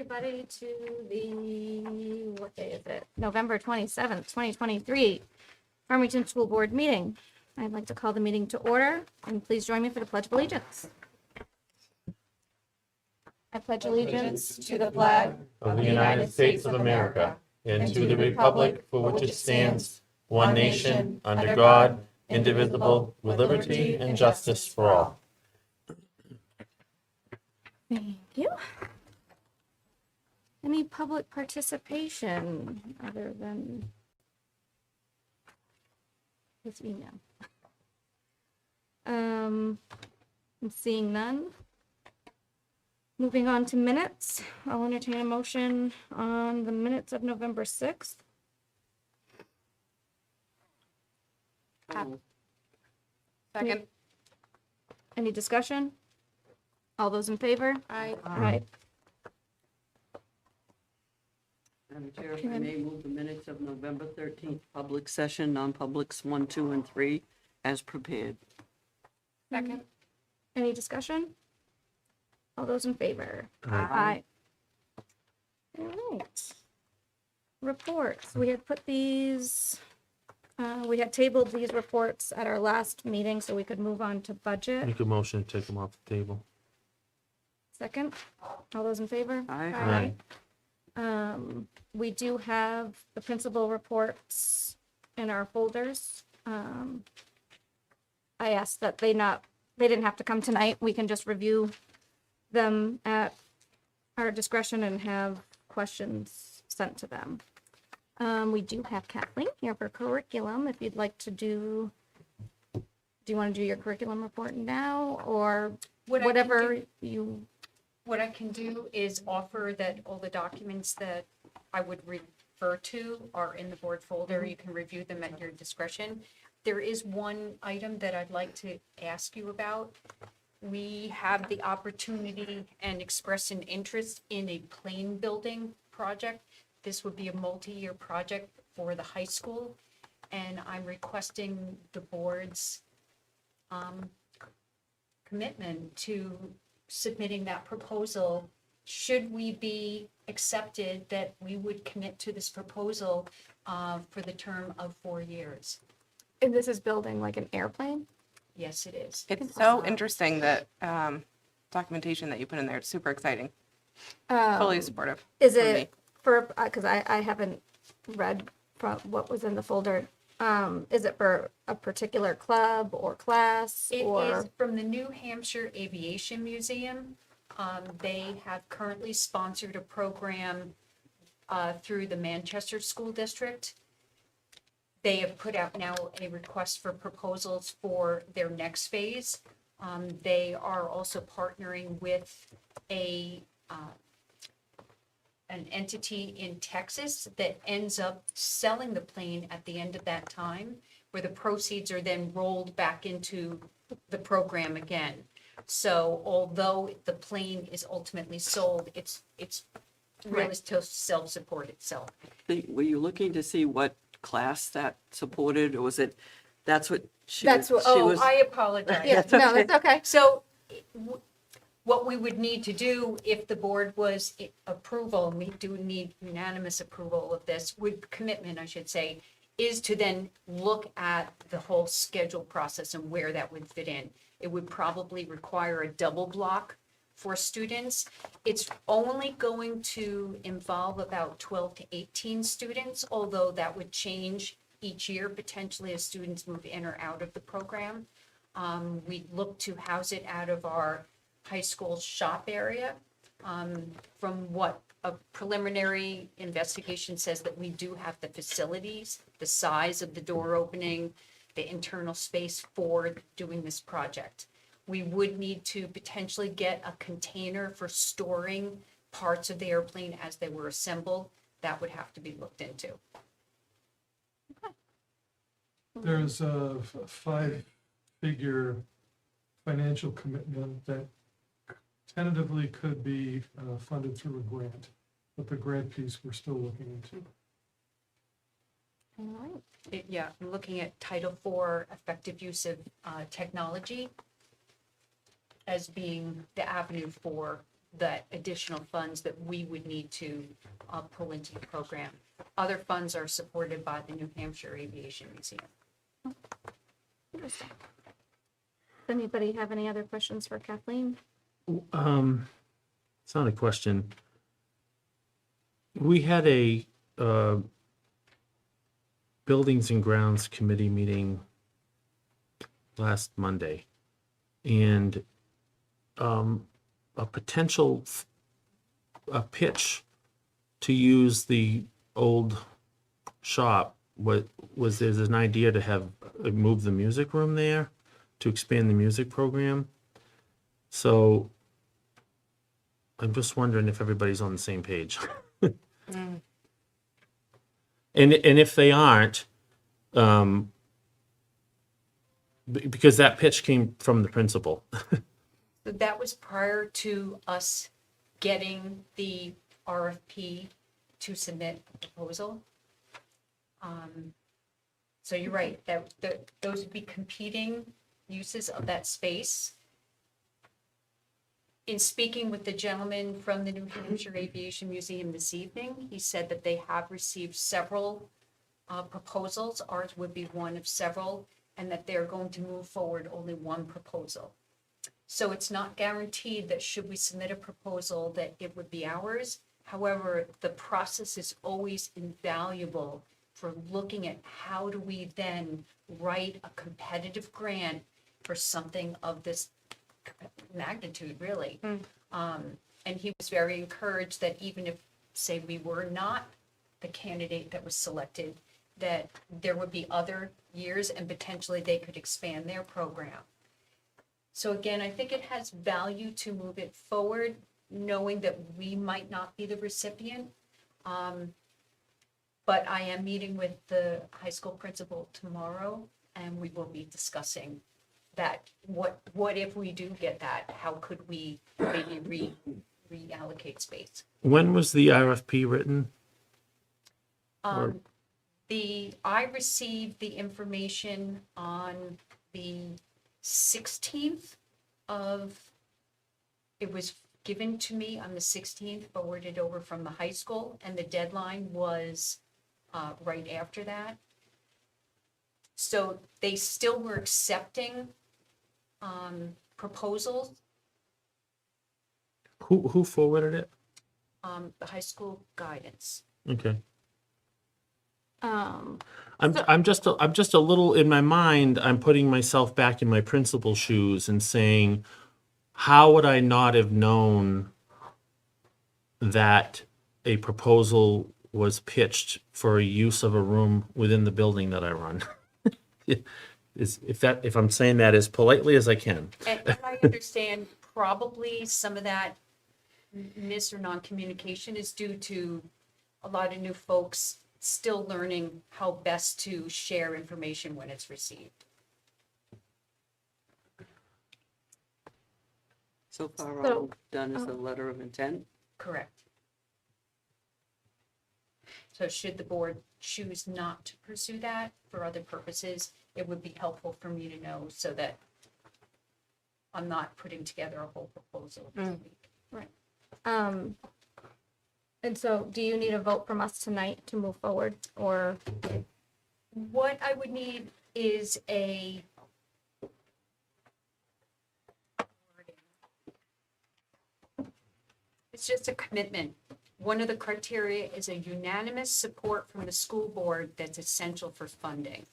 everybody to the, what day is it? November 27th, 2023, Farmington School Board meeting. I'd like to call the meeting to order, and please join me for the Pledge of Allegiance. I pledge allegiance to the flag of the United States of America and to the republic for which it stands, one nation, under God, indivisible, with liberty and justice for all. Thank you. Any public participation other than this email? I'm seeing none. Moving on to minutes, I'll entertain a motion on the minutes of November 6th. Second. Any discussion? All those in favor? Aye. Aye. Madam Chair, if I may move the minutes of November 13th, public session, non-publics 1, 2, and 3, as prepared. Second. Any discussion? All those in favor? Aye. All right. Reports. We had put these, we had tabled these reports at our last meeting so we could move on to budget. Make a motion to take them off the table. Second. All those in favor? Aye. We do have the principal reports in our folders. I asked that they didn't have to come tonight. We can just review them at our discretion and have questions sent to them. We do have Kathleen here for curriculum. If you'd like to do you want to do your curriculum report now or whatever you? What I can do is offer that all the documents that I would refer to are in the board folder. You can review them at your discretion. There is one item that I'd like to ask you about. We have the opportunity and express an interest in a plane building project. This would be a multi-year project for the high school, and I'm requesting the board's commitment to submitting that proposal. Should we be accepted, that we would commit to this proposal for the term of 4 years. And this is building like an airplane? Yes, it is. It's so interesting that documentation that you put in there. It's super exciting. Fully supportive. Is from it me. for, because I haven't read from what was in the folder. Is it for a particular club or class? It or is from the New Hampshire Aviation Museum. They have currently sponsored a program through the Manchester School District. They have put out now a request for proposals for their next phase. They are also partnering with an entity in Texas that ends up selling the plane at the end of that time, where the proceeds are then rolled back into the program again. So although the plane is ultimately sold, it's really to self-support itself. Were you looking to see what class that supported, or was it, that's what she That's was? what- she Oh, was- I apologize. yeah, no, that's okay. So what we would need to do if the board was approval, and we do need unanimous approval of this, commitment, I should say, is to then look at the whole schedule process and where that would fit in. It would probably require a double block for students. It's only going to involve about 12 to 18 students, although that would change each year potentially as students move in or out of the program. We look to house it out of our high school shop area. From what a preliminary investigation says, that we do have the facilities, the size of the door opening, the internal space for doing this project. We would need to potentially get a container for storing parts of the airplane as they were assembled. That would have to be looked into. There's a five-figure financial commitment that tentatively could be funded through a grant, but the grant piece we're still looking into. All right. Yeah, I'm looking at Title IV, effective use of technology as being the avenue for that additional funds that we would need to pull into the program. Other funds are supported by the New Hampshire Aviation Museum. Interesting. Does anybody have any other questions for Kathleen? It's not a question. We had a Buildings and Grounds Committee meeting last Monday, and a potential a pitch to use the old shop was there's an idea to have move the music room there to expand the music program. So I'm just wondering if everybody's on the same page. And if they aren't, because that pitch came from the principal. So that was prior to us getting the RFP to submit a proposal. So you're right, that those would be competing uses of that space. In speaking with the gentleman from the New Hampshire Aviation Museum this evening, he said that they have received several proposals. Ours would be one of several, and that they're going to move forward only one proposal. So it's not guaranteed that should we submit a proposal that it would be ours. However, the process is always invaluable for looking at how do we then write a competitive grant for something of this magnitude, really. And he was very encouraged that even if, say, we were not the candidate that was selected, that there would be other years and potentially they could expand their program. So again, I think it has value to move it forward, knowing that we might not be the recipient. But I am meeting with the high school principal tomorrow, and we will be discussing that. What if we do get that? How could we maybe reallocate space? When was the RFP written? Or- I received the information on the 16th it was given to me on the 16th, forwarded over from the high school, and the deadline was right after that. So they still were accepting proposals. Who forwarded it? The high school guidance. Okay. So- I'm just a little in my mind. I'm putting myself back in my principal shoes and saying, how would I not have known that a proposal was pitched for a use of a room within the building that I run? If I'm saying that as politely as I can. And I understand probably some of that miss or non-communication is due to a lot of new folks still learning how best to share information when it's received. So far, So- all we've done is a letter of intent. Correct. So should the board choose not to pursue that for other purposes, it would be helpful for me to know so that I'm not putting together a whole proposal this week. And so do you need a vote from us tonight to move forward, or? What I would need is it's just a commitment. One of the criteria is a unanimous support from the school board that's essential for funding.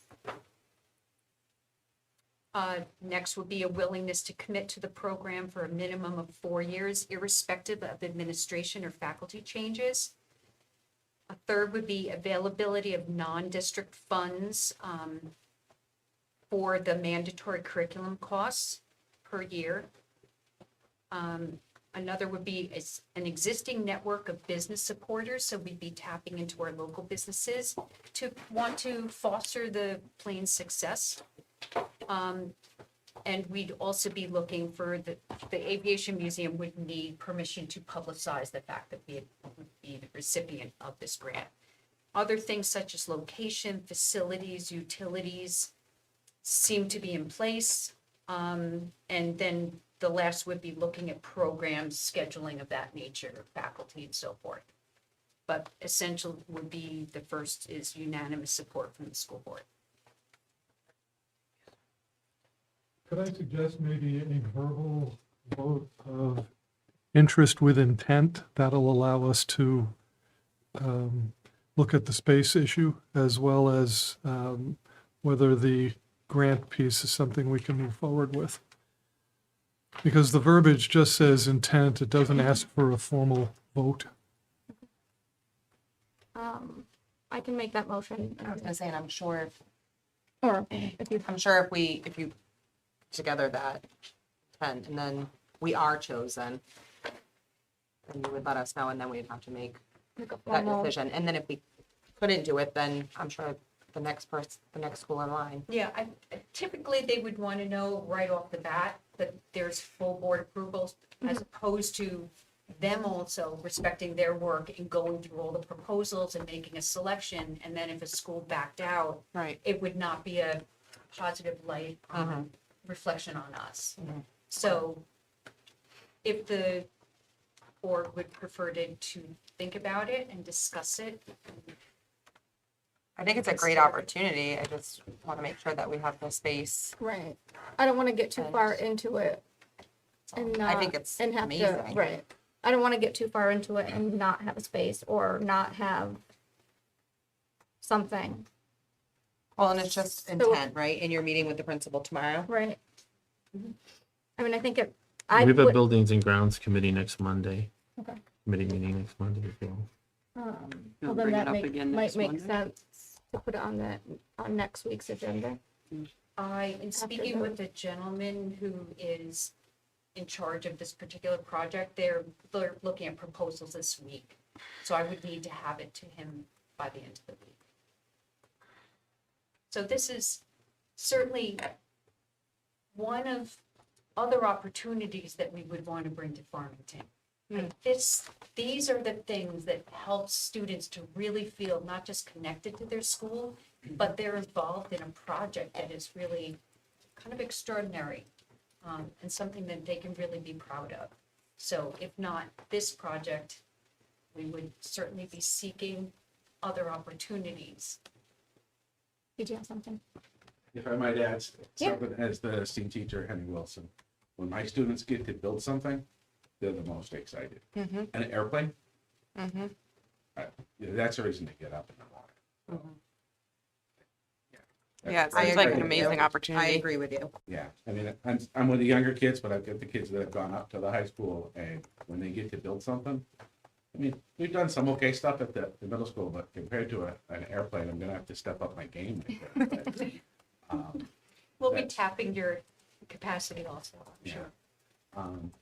Next would be a willingness to commit to the program for a minimum of 4 years, irrespective of administration or faculty changes. A third would be availability of non-district funds for the mandatory curriculum costs per year. Another would be an existing network of business supporters, so we'd be tapping into our local businesses to want to foster the Plains success. And we'd also be looking for the Aviation Museum would need permission to publicize the fact that we would be the recipient of this grant. Other things such as location, facilities, utilities seem to be in place. And then the last would be looking at programs, scheduling of that nature, faculty and so forth. But essential would be, the first is unanimous support from the school board. Could I suggest maybe a verbal vote of interest with intent? That'll allow us to look at the space issue as well as whether the grant piece is something we can move forward with. Because the verbiage just says intent, it doesn't ask for a formal vote. I can make that motion. I was gonna say, and I'm sure if, Or if you, I'm sure if you together that 10, and then we are chosen, then you would let us know, and then we'd have to make make a that formal, decision. And then if we couldn't do it, then I'm sure the next school in line. Yeah, typically they would want to know right off the bat that there's full board approvals, as opposed to them also respecting their work and going through all the proposals and making a selection, and then if a school backed out, Right. it would not be a positive light reflection on us. So if the board would prefer to think about it and discuss it, I think it's a great opportunity. I just want to make sure that we have the space. right. I don't want to get too far into it and I not, think it's and have to, amazing. right. I don't want to get too far into it and not have a space or not have something, Well, and it's just So- intent, right? And you're meeting with the principal tomorrow. right? I mean, I think it, We I have a would, Buildings and Grounds Committee next Monday. Okay. Committee meeting next Monday as well. well, You'll then bring it that up make, again might next make Monday? sense to put it on next week's agenda. in speaking with the gentleman who is in charge of this particular project, they're looking at proposals this week. So I would need to have it to him by the end of the week. So this is certainly one of other opportunities that we would want to bring to Farmington. Like these are the things that help students to really feel not just connected to their school, but they're involved in a project that is really kind of extraordinary, and something that they can really be proud of. So if not this project, we would certainly be seeking other opportunities. Did you have something? If I might add, Yeah. something as the esteemed teacher, Henry Wilson, when my students get to build something, they're the most excited. An airplane, that's the reason to get up in the morning. Yeah, it I seems like an agree. amazing I opportunity. I agree with you. Yeah, I mean, I'm with the younger kids, but I've got the kids that have gone up to the high school, and when they get to build something, I mean, we've done some okay stuff at the middle school, but compared to an airplane, I'm gonna have to step up my game. Right there. But, We'll be That's- tapping your capacity also, I'm Yeah. sure.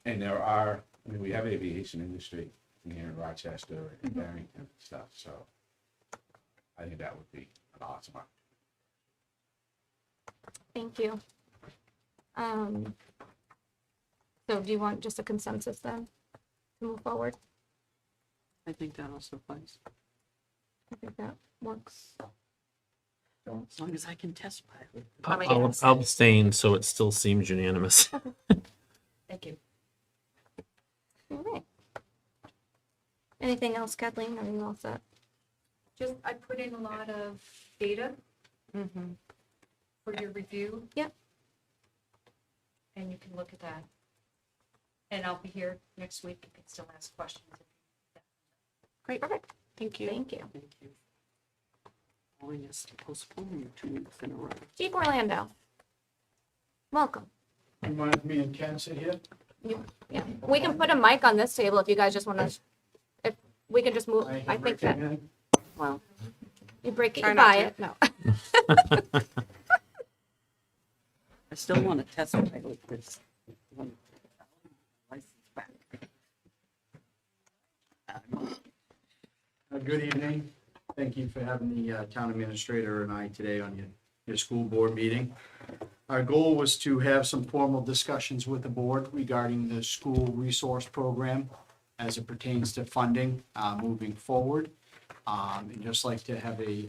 And there are, I mean, we have aviation industry here in Rochester and Barrington and stuff, so I think that would be an awesome one. Thank you. So do you want just a consensus then to move forward? I think that'll suffice, I think that works. as long as I can testify. How many I'll yes? I'll abstain, so it still seems unanimous. Thank you. All right. Anything else, Kathleen? Are you all set? Just, I put in a lot of data for your review. Yep. And you can look at that. And I'll be here next week. You can still ask questions. Great. Perfect. Thank you. Thank you. Thank you. Calling us to postpone you 2 weeks in a row. Chief Orlando. Welcome. You mind if me and Ken sit here? Yeah, we can put a mic on this table if you guys just want to, if we can just move, I think break that anything? Well, you break it, Try you not buy to. it, no. I still want to testify with this. License back. Good evening. Thank you for having the town administrator and I today on your school board meeting. Our goal was to have some formal discussions with the board regarding the school resource program as it pertains to funding moving forward. And just like to have a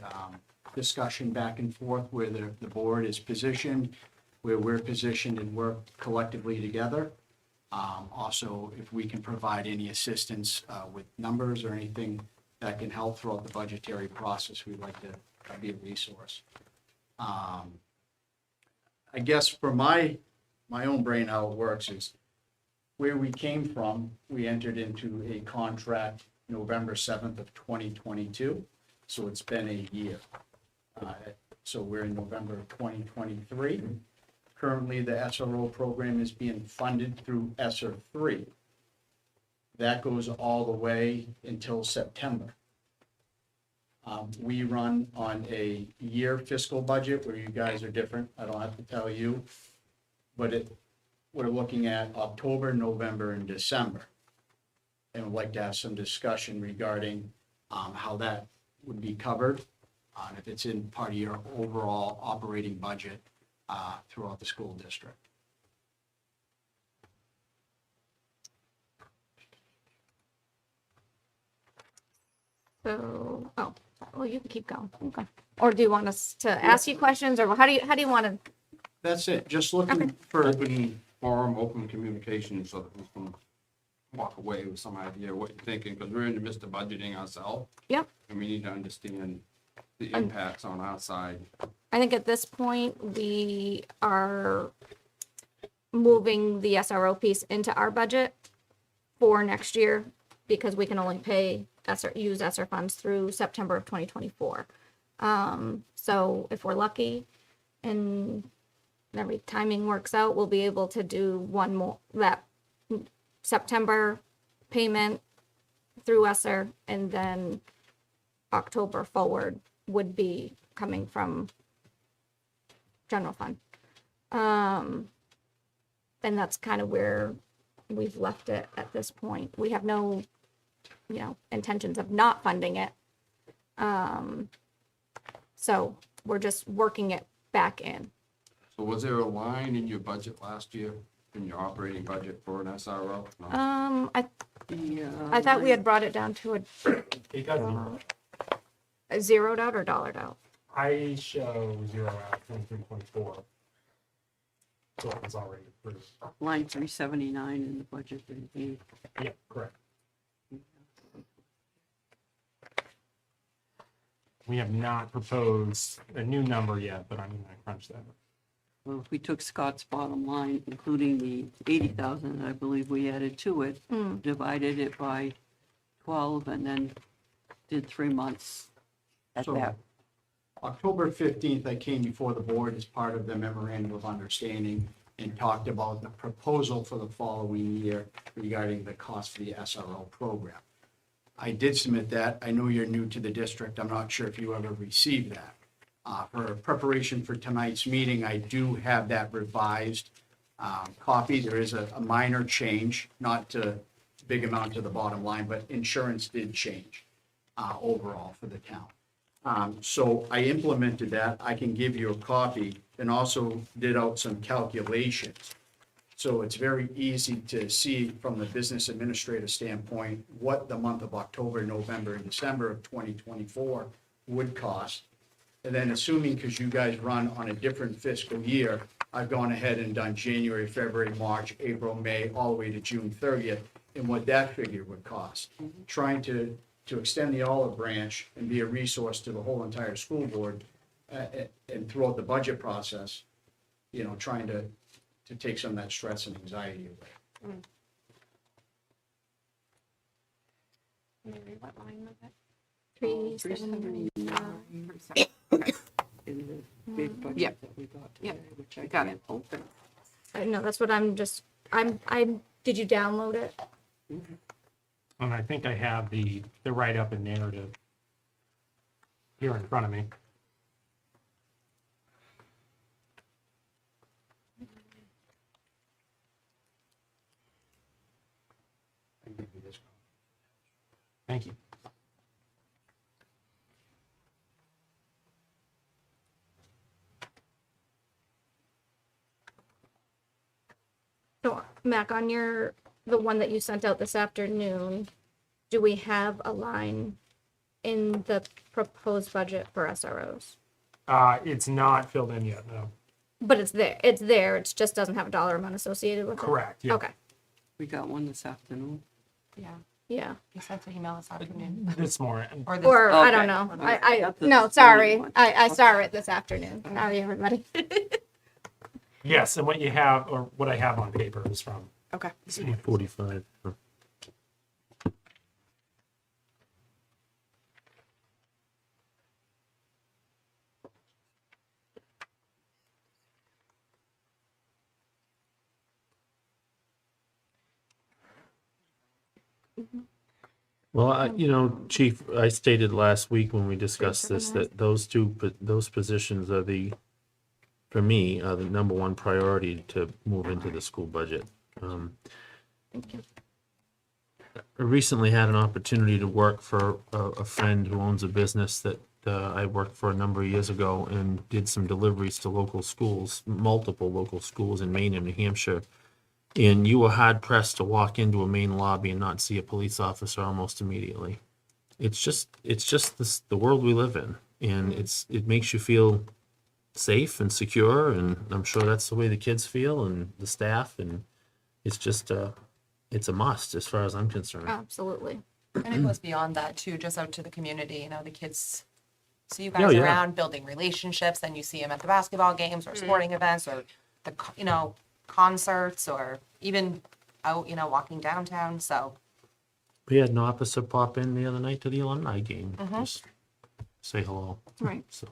discussion back and forth where the board is positioned, where we're positioned and work collectively together. Also, if we can provide any assistance with numbers or anything that can help throughout the budgetary process, we'd like to be a resource. I guess for my own brain, how it works is where we came from, we entered into a contract November 7th of 2022. So it's been a year. So we're in November of 2023. Currently, the SRO program is being funded through ESSER 3. That goes all the way until September. We run on a year fiscal budget where you guys are different. I don't have to tell you. But we're looking at October, November, and December. And would like to have some discussion regarding how that would be covered, if it's in part of your overall operating budget throughout the school district. So, oh, well, you can keep going. Okay. Or do you want us to ask you questions, or how do you want to? That's it, just looking for, Open forum, open communication, so that we can walk away with some idea what you're thinking, because we're in the midst of budgeting ourselves. Yep. And we need to understand the impacts on our side. I think at this point, we are moving the SRO piece into our budget for next year because we can only use ESSER funds through September of 2024. So if we're lucky and every timing works out, we'll be able to do one more, that September payment through ESSER, and then October forward would be coming from general fund. And that's kind of where we've left it at this point. We have no, intentions of not funding it. So we're just working it back in. So was there a line in your budget last year, in your operating budget for an SRO? No? I thought we had brought it down to a zeroed out or dollared out. I show 0 out 23.4. So it was already approved. Line 379 in the budget. Yeah, correct. We have not proposed a new number yet, but I'm gonna crunch that. Well, if we took Scott's bottom line, including the 80,000 that I believe we added to it, divided it by 12, and then did 3 months at So- that. October 15th, I came before the board as part of the memorandum of understanding and talked about the proposal for the following year regarding the cost for the SRO program. I did submit that. I know you're new to the district. I'm not sure if you ever received that. For preparation for tonight's meeting, I do have that revised copy. There is a minor change, not to big amount to the bottom line, but insurance did change overall for the town. So I implemented that. I can give you a copy, and also did out some calculations. So it's very easy to see from the business administrator standpoint what the month of October, November, and December of 2024 would cost. And then assuming, because you guys run on a different fiscal year, I've gone ahead and done January, February, March, April, May, all the way to June 30th, and what that figure would cost. Trying to extend the olive branch and be a resource to the whole entire school board and throughout the budget process, trying to take some of that stress and anxiety away. What line was it? 379. In the big budget Yep. that we got Yep. today, which I Got can't it. open. No, that's what did you download it? And I think I have the write-up and narrative here in front of me. I can give you this. Thank you. So, Mac, on the one that you sent out this afternoon, do we have a line in the proposed budget for SROs? It's not filled in yet, no. But it's there. It just doesn't have a dollar amount associated with it. Correct, yeah. Okay. We got one this afternoon. Yeah, Yeah. he sent an email this afternoon. This morning. Or this, Or, I Okay. don't know. That's the No, morning sorry. one. I saw it this afternoon. Sorry, everybody. Yes, and what you have, or what I have on paper is from, okay. 45. Well, Chief, I stated last week when we discussed this, that those positions are for me, are the number one priority to move into the school budget. Thank you. I recently had an opportunity to work for a friend who owns a business that I worked for a number of years ago and did some deliveries to local schools, multiple local schools in Maine and New Hampshire. And you were hard pressed to walk into a main lobby and not see a police officer almost immediately. It's just the world we live in, and it makes you feel safe and secure, and I'm sure that's the way the kids feel and the staff, and it's just it's a must as far as I'm concerned. Absolutely. And it goes beyond that too, just out to the community, the kids see you guys Oh, yeah. around building relationships, then you see them at the basketball games or sporting events or the, concerts or even out, walking downtown. So, We had an officer pop in the other night to the alumni game, just say hello. Right. So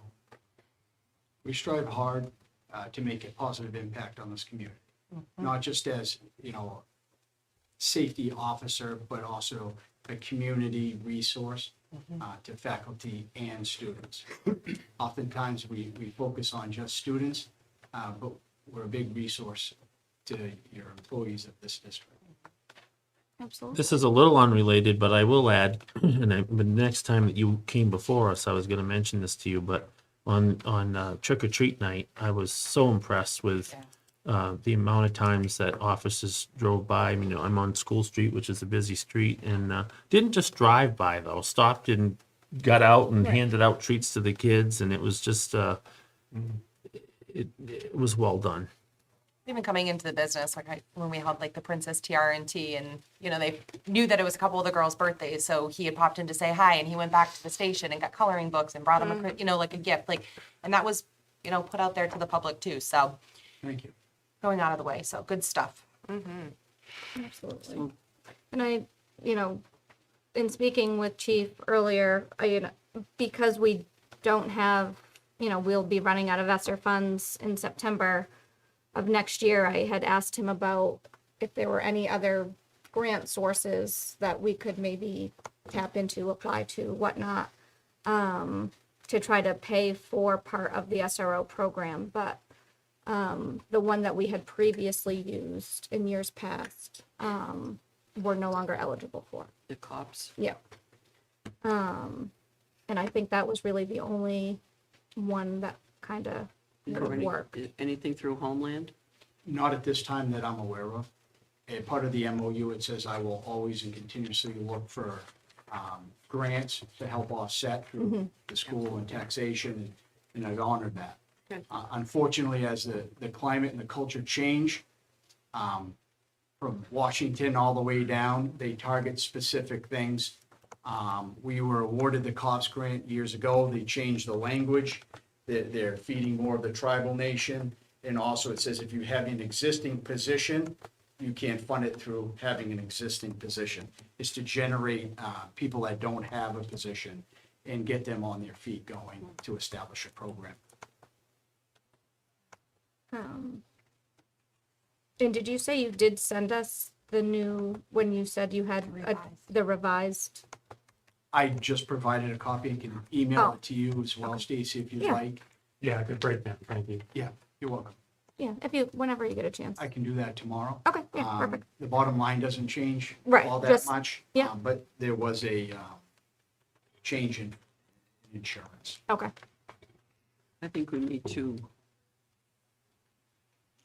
We strive hard to make a positive impact on this community, not just as, safety officer, but also a community resource to faculty and students. Oftentimes, we focus on just students, but we're a big resource to your employees of this district. Absolutely. this is a little unrelated, but I will add, but next time that you came before us, I was going to mention this to you, but on trick or treat night, I was so impressed with the amount of times that officers drove by. I mean, I'm on School Street, which is a busy street, and didn't just drive by though. Stopped and got out and handed out treats to the kids, and it was just it was well done. even coming into the business, when we held the Princess TRNT and, they knew that it was a couple of the girls' birthdays. So he had popped in to say hi and he went back to the station and got coloring books and brought them a gift, and that was, put out there to the public too. So Thank you. going out of the way. So good stuff. Absolutely. And I, in speaking with Chief earlier, because we don't have, we'll be running out of ESSER funds in September of next year, I had asked him about if there were any other grant sources that we could maybe tap into, apply to, whatnot, to try to pay for part of the SRO program. But the one that we had previously used in years past, we're no longer eligible for. The cops. Yep. And I think that was really the only one that kind of would work. Anything through Homeland? Not at this time that I'm aware of. A part of the MOU, it says I will always and continuously look for grants to help offset through the school and taxation, and I've honored that. Good. Unfortunately, as the climate and the culture change, from Washington all the way down, they target specific things. We were awarded the COPS grant years ago. They changed the language. They're feeding more of the tribal nation. And also it says if you have an existing position, you can't fund it through having an existing position. It's to generate people that don't have a position and get them on their feet going to establish a program. And did you say you did send us the new, when you said you had the revised? I just provided a copy. I can email it to you as well, Stacy, if you'd Yeah. like. yeah, good breakdown, thank you. Yeah, you're welcome. Yeah, whenever you get a chance. I can do that tomorrow. Okay, yeah, perfect. The bottom line doesn't change Right, all that just- much. yeah. But there was a change in insurance. Okay. I think we need to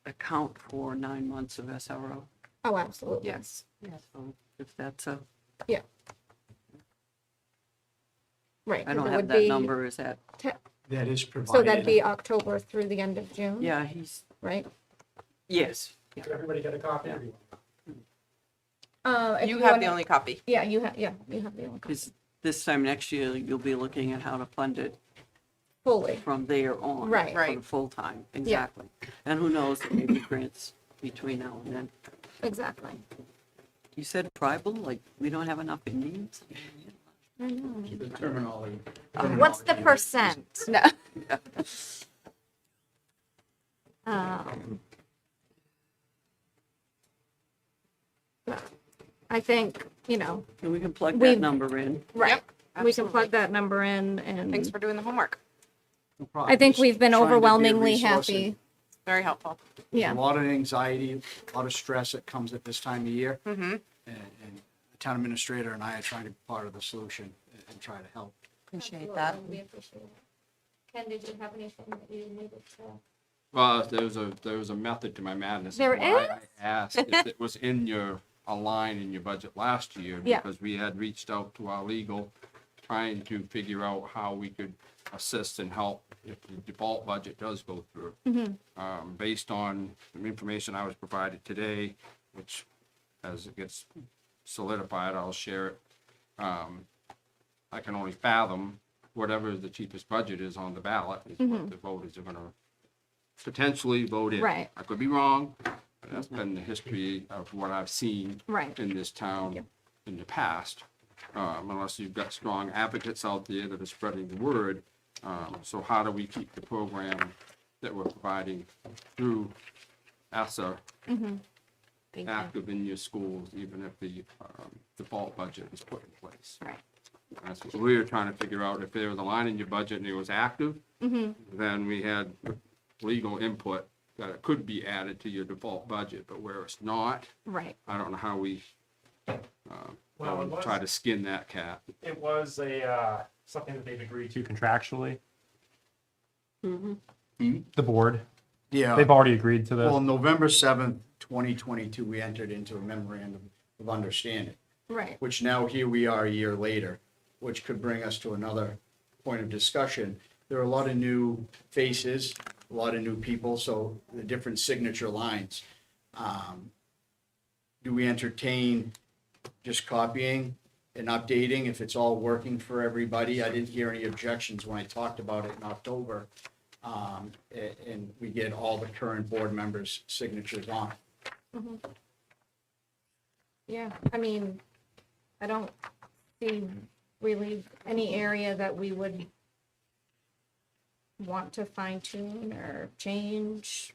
account for 9 months of SRO. Oh, absolutely. Yes. So if that's a, Yeah. Right. I 'cause don't it have would that be number, is that, That is provided. So that'd be October through the end of June? yeah, he's, Right? yes. Everybody get a copy? Yeah. If You have the wanna- only copy. Yeah, you have the only copy. Because this time next year, you'll be looking at how to fund it Fully. from there on. Right. For Right. the full time, exactly. And who knows, there may be grants between now and then. Exactly. You said tribal, like, we don't have enough Indians? The terminology. What's the percent? No. Um, I think, And we can plug We- that number in. right, we can absolutely. plug that number in Thanks and for doing the homework. I think we've been Trying to be a overwhelmingly resource and happy. Very helpful. Yeah, A lot of anxiety, a lot of stress that comes at this time of year. Mm-hmm. And the town administrator and I are trying to be part of the solution and try to help. Appreciate that. We appreciate it. Ken, did you have anything that you needed to? Well, there was a method to my madness. There Why is? I asked if it was in a line in your budget last year. Yeah. Because we had reached out to our legal, trying to figure out how we could assist and help if the default budget does go through. Based on the information I was provided today, which as it gets solidified, I'll share it. I can only fathom whatever the cheapest budget is on the ballot is what the voters are gonna potentially vote in. Right. I could be wrong, but that's been the history of what I've seen Right. in this town Yep. in the past. Unless you've got strong advocates out there that are spreading the word. So how do we keep the program that we're providing through ESSA Thank you. active in your schools, even if the default budget is put in place? Right. That's what we were trying to figure out. If there was a line in your budget and it was active, then we had legal input that it could be added to your default budget, but where it's not, Right. I don't know how we Well, it was- try to skin that cat. It was something that they've agreed to contractually. The board, Yeah. they've already agreed to Well, this. November 7th, 2022, we entered into a memorandum of understanding, Right. which now here we are a year later, which could bring us to another point of discussion. There are a lot of new faces, a lot of new people, so the different signature lines. Do we entertain just copying and updating if it's all working for everybody? I didn't hear any objections when I talked about it in October. And we get all the current board members' signatures on it. Yeah, I mean, I don't see really any area that we would want to fine tune or change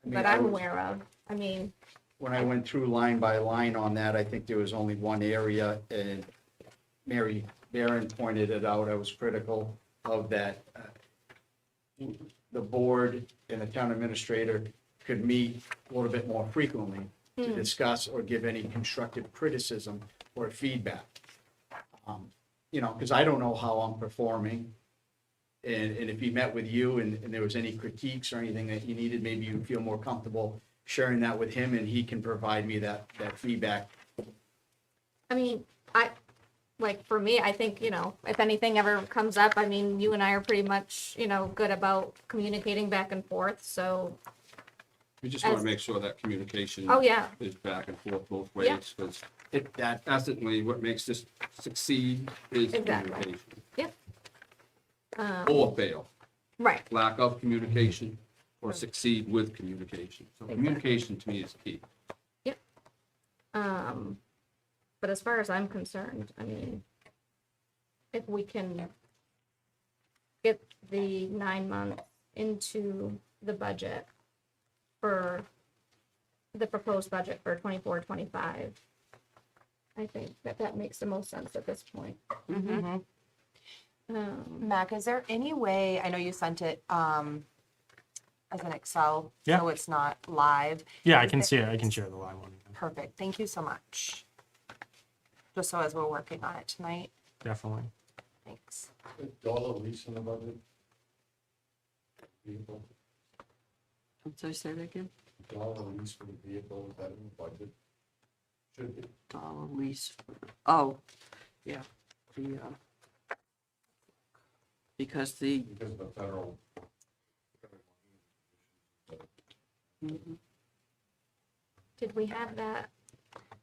I mean, that I I'm was- aware of. I mean, When I went through line by line on that, I think there was only one area, and Mary Barron pointed it out, I was critical of that. The board and the town administrator could meet a little bit more frequently to discuss or give any constructive criticism or feedback. You know, because I don't know how I'm performing. And if he met with you and there was any critiques or anything that you needed, maybe you feel more comfortable sharing that with him and he can provide me that feedback. I mean, like, for me, I think, if anything ever comes up, I mean, you and I are pretty much, good about communicating back and forth, so, We just want As- to make sure that communication oh, yeah, is back and forth both Yeah. ways, because That, essentially what makes this succeed is Exactly. communication. Yep. Or fail, right, lack of communication, or succeed with communication. So Exactly. communication to me is key. but as far as I'm concerned, I mean, if we can get the 9 months into the budget for the proposed budget for 24-25, I think that makes the most sense at this point. Mac, is there any way, I know you sent it as an Excel, Yeah. so it's not live. Yeah, I Is can there- see it. I can share the live one. Perfect, thank you so much. Just so as we're working on it tonight, Definitely. thanks. Dollar lease in the budget? Vehicle, I'm sorry, say that again? dollar lease for the vehicle, is that in the budget? Should be. Dollar lease. Oh, yeah. The, because the, Because of the federal. mhm. Did we have that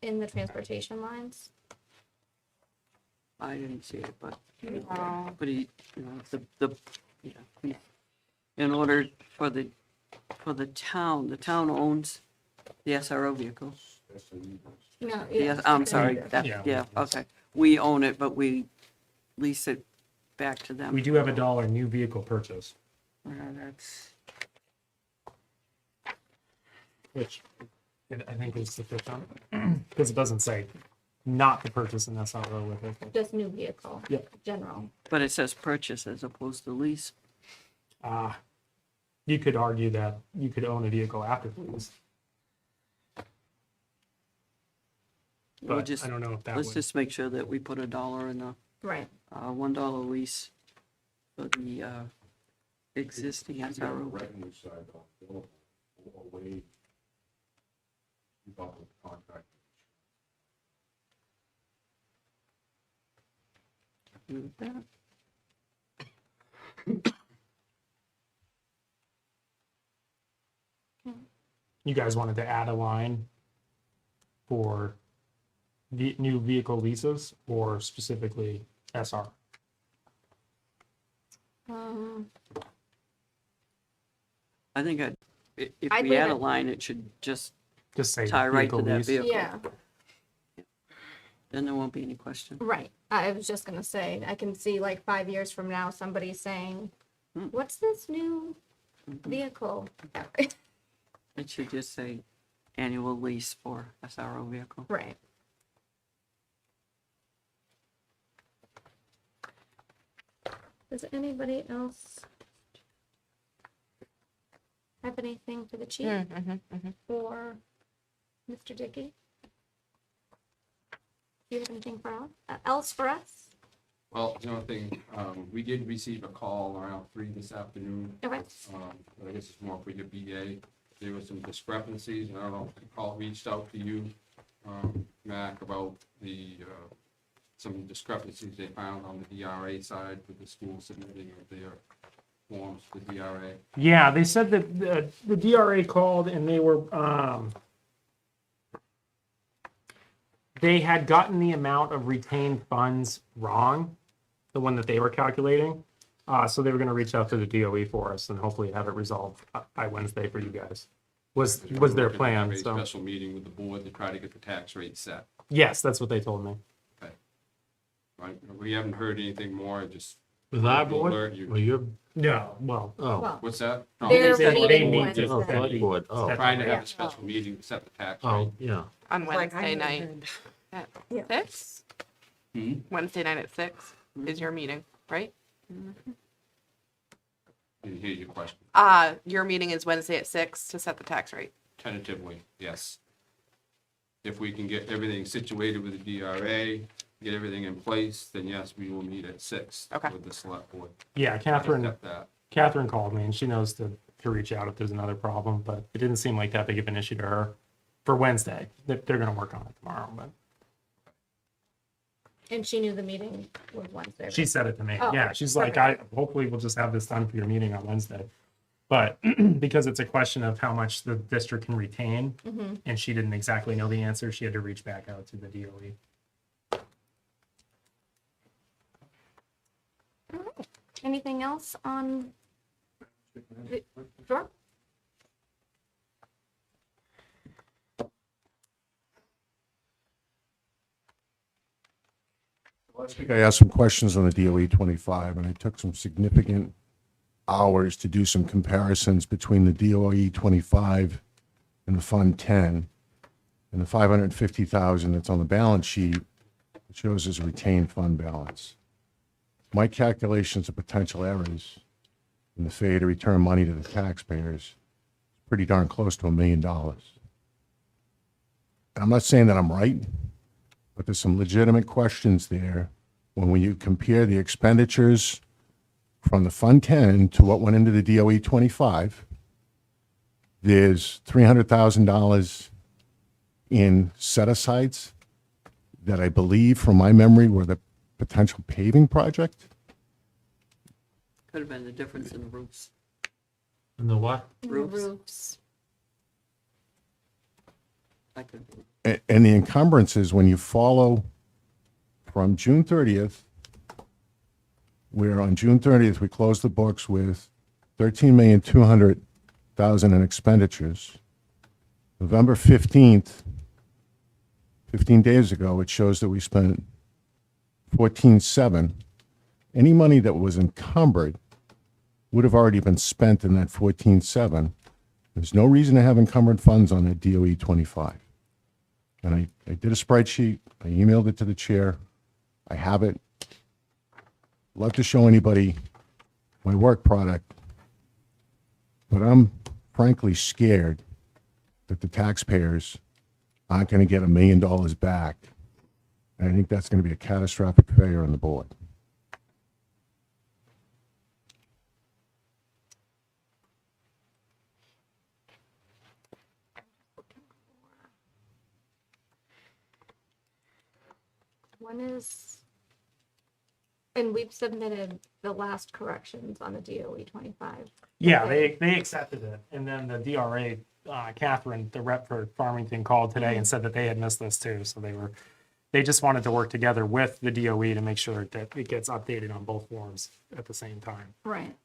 in the transportation lines. I didn't see it, but he, yeah, in order for the town owns the SRO vehicles. No, Yes, I'm sorry, Yeah. yeah, okay. We own it, but we lease it back to them. We do have $1 new vehicle purchase, That's, which I think is sufficient, because it doesn't say not to purchase an SRO with it. Just new vehicle. Yep. General. but it says purchase as opposed to lease. You could argue that you could own a vehicle after the lease, We'll but just, I don't know if that let's would. just make sure that we put $1 in the, Right. $1 lease for the, existing SRO. Revenue side, though, away. Contract. Agree with that. You guys wanted to add a line for the new vehicle leases or specifically SR? I think if I'd we leave add a it. line, it should just Just say tie right to vehicle that lease. vehicle. Yeah. Then there won't be any question. Right. I was just gonna say, I can see like 5 years from now, somebody saying, what's this new vehicle? It should just say annual lease for SRO vehicle. Right. Does anybody else have anything for the chief or Mr. Dickey? Do you have anything for else for us? Well, the only thing, we did receive a call around 3 this afternoon. Okay. But I guess it's more for your BA. There were some discrepancies, and I don't know if the call reached out to you, Mac, about the, some discrepancies they found on the DRA side with the school submitting of their forms to the DRA. Yeah, they said that the DRA called and they had gotten the amount of retained funds wrong, the one that they were calculating. So they were going to reach out to the DOE for us and hopefully have it resolved by Wednesday for you guys. Was their plan? A So special meeting with the board to try to get the tax rate set. yes, that's what they told me. Right? We haven't heard anything more, just. With our we'll board? alert you. Well, you're, No, well, oh, Well, What's that? No, they're they said they meeting need to- Wednesday. oh, select board, oh, Trying to have Yeah. a special meeting to set the tax rate. oh, yeah. On Wednesday night at Yeah. 6? Hmm? Wednesday night at 6 is your meeting, right? Didn't hear your question. Your meeting is Wednesday at 6 to set the tax rate. Tentatively, yes. If we can get everything situated with the DRA, get everything in place, then yes, we will meet at 6 Okay. with the select board. yeah, Catherine Accept that. Catherine called me and she knows to reach out if there's another problem, but it didn't seem like that big of an issue to her for Wednesday. They're going to work on it tomorrow, but And she knew the meeting was Wednesday. she said it to me. Oh, Yeah, okay. she's like, hopefully we'll just have this done for your meeting on Wednesday. But because it's a question of how much the district can retain, and she didn't exactly know the answer, she had to reach back out to the DOE. Anything else on? Sure. Last week I asked some questions on the DOE 25, and I took some significant hours to do some comparisons between the DOE 25 and the Fund 10, and the 550,000 that's on the balance sheet that shows as a retained fund balance. My calculations of potential errors and the failure to return money to the taxpayers is pretty darn close to $1 million. And I'm not saying that I'm right, but there's some legitimate questions there when you compare the expenditures from the Fund 10 to what went into the DOE 25. There's $300,000 in set-asides that I believe, from my memory, were the potential paving project. Could have been the difference in the roofs. And the what? Roofs. Roofs. I could, And the encumbrances, when you follow from June 30th, where on June 30th, we closed the books with 13,200,000 in expenditures. November 15th, 15 days ago, it shows that we spent 14.7. Any money that was encumbered would have already been spent in that 14.7. There's no reason to have encumbered funds on that DOE 25. And I did a spreadsheet, I emailed it to the chair, I have it. Love to show anybody my work product, but I'm frankly scared that the taxpayers aren't going to get $1 million back. And I think that's going to be a catastrophic failure on the board. One is, and we've submitted the last corrections on the DOE 25. Yeah, Okay. they accepted it, and then the DRA, Catherine, the rep for Farmington, called today and said that they had missed this too, so they just wanted to work together with the DOE to make sure that it gets updated on both forms at the same time. Right.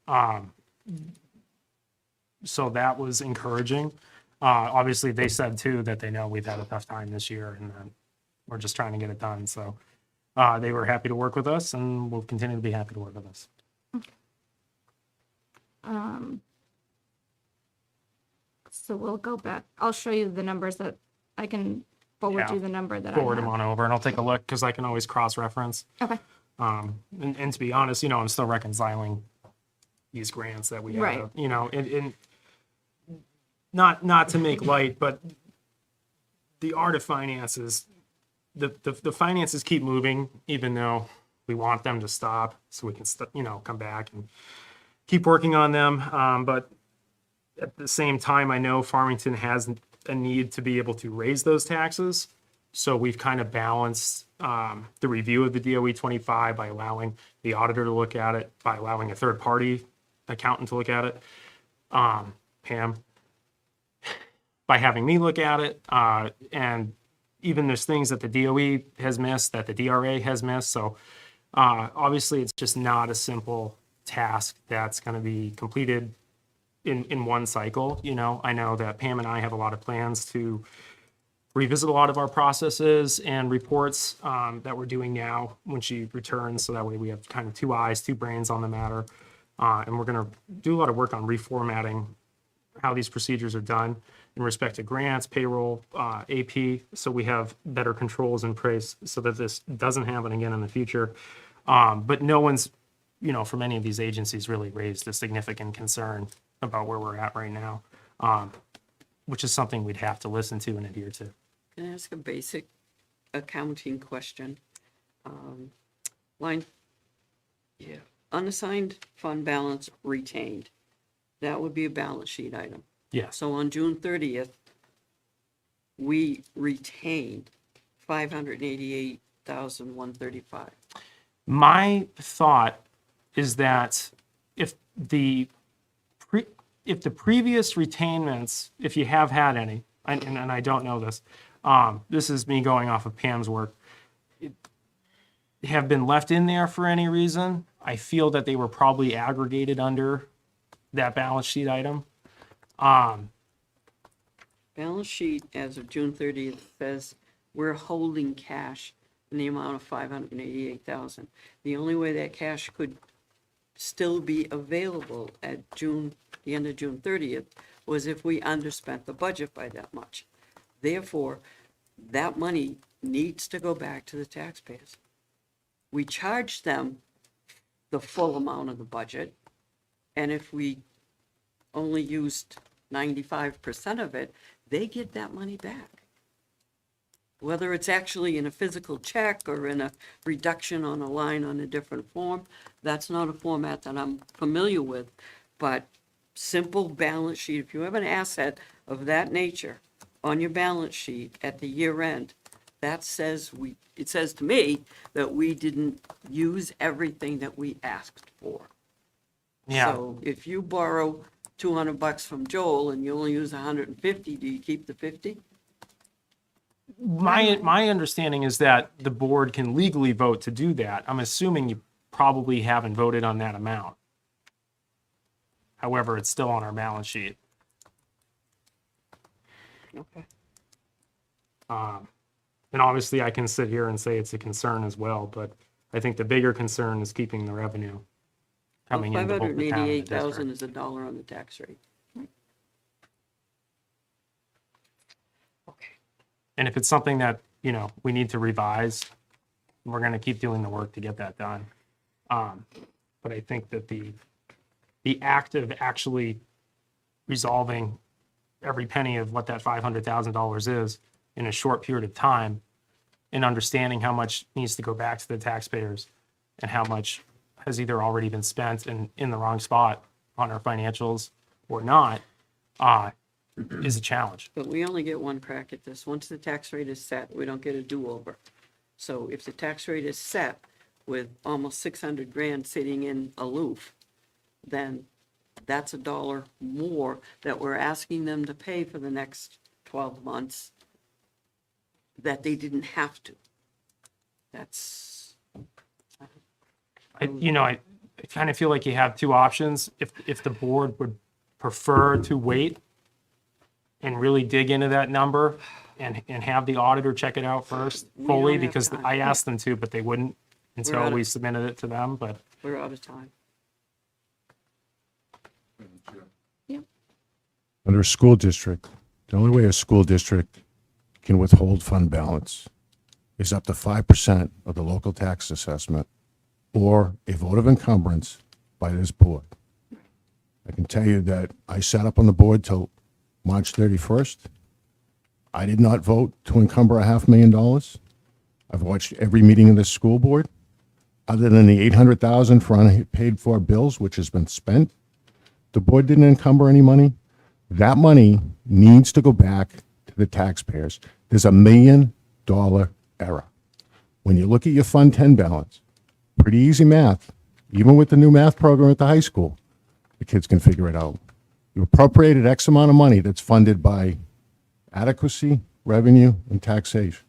So that was encouraging. Obviously, they said too that they know we've had a tough time this year, and that we're just trying to get it done. So they were happy to work with us, and will continue to be happy to work with us. So we'll go back. I'll show you the numbers that I can forward Yeah. you the number that Forward I them have. on over, and I'll take a look because I can always cross-reference. Okay. And to be honest, I'm still reconciling these grants that we Right. have, and not to make light, but the art of finances, the finances keep moving, even though we want them to stop so we can, come back and keep working on them. But at the same time, I know Farmington has a need to be able to raise those taxes. So we've kind of balanced the review of the DOE 25 by allowing the auditor to look at it, by allowing a third party accountant to look at it, Pam, by having me look at it. And even there's things that the DOE has missed, that the DRA has missed. So obviously, it's just not a simple task that's going to be completed in one cycle. I know that Pam and I have a lot of plans to revisit a lot of our processes and reports that we're doing now when she returns. So that way we have kind of two eyes, two brains on the matter. And we're going to do a lot of work on reformatting how these procedures are done in respect to grants, payroll, AP. So we have better controls in place so that this doesn't happen again in the future. But no one's, from any of these agencies really raised a significant concern about where we're at right now, which is something we'd have to listen to and adhere to. can I ask a basic accounting question? Line, yeah, unassigned fund balance retained. That would be a balance sheet item. Yes. So on June 30th, we retained 588,135. My thought is that if the previous retainments, if you have had any, and I don't know this, this is me going off of Pam's work, have been left in there for any reason, I feel that they were probably aggregated under that balance sheet item. Balance sheet as of June 30th says we're holding cash in the amount of 588,000. The only way that cash could still be available at the end of June 30th was if we underspent the budget by that much. Therefore, that money needs to go back to the taxpayers. We charge them the full amount of the budget, and if we only used 95% of it, they get that money back. Whether it's actually in a physical check or in a reduction on a line on a different form, that's not a format that I'm familiar with. But simple balance sheet, if you have an asset of that nature on your balance sheet at the year end, that says it says to me that we didn't use everything that we asked for. Yeah. So if you borrow $200 from Joel and you only use 150, do you keep the 50? My understanding is that the board can legally vote to do that. I'm assuming you probably haven't voted on that amount. However, it's still on our balance sheet. Okay. And obviously I can sit here and say it's a concern as well, but I think the bigger concern is keeping the revenue coming into both the town and the 588,000 district. is a dollar on the tax rate. Okay. And if it's something that, we need to revise, we're gonna keep doing the work to get that done. But I think that the act of actually resolving every penny of what that $500,000 is in a short period of time and understanding how much needs to go back to the taxpayers and how much has either already been spent and in the wrong spot on our financials or not, is a challenge. But we only get one crack at this. Once the tax rate is set, we don't get a do-over. So if the tax rate is set with almost 600 grand sitting in aloof, then that's a dollar more that we're asking them to pay for the next 12 months that they didn't have to. That's, I kind of feel like you have two options. If the board would prefer to wait and really dig into that number and have the auditor check it out first fully, don't have because time. I asked them to, but they wouldn't out until of- we submitted it to them, but we're out of time. Under a school district, the only way a school district can withhold fund balance is up to 5% of the local tax assessment or a vote of encumbrance by this board. I can tell you that I sat up on the board till March 31st. I did not vote to encumber $500,000. I've watched every meeting of this school board. Other than the $800,000 for unpaid for bills, which has been spent, the board didn't encumber any money. That money needs to go back to the taxpayers. There's $1 million error. When you look at your Fund 10 balance, pretty easy math, even with the new math program at the high school, the kids can figure it out. You appropriated X amount of money that's funded by adequacy, revenue, and taxation.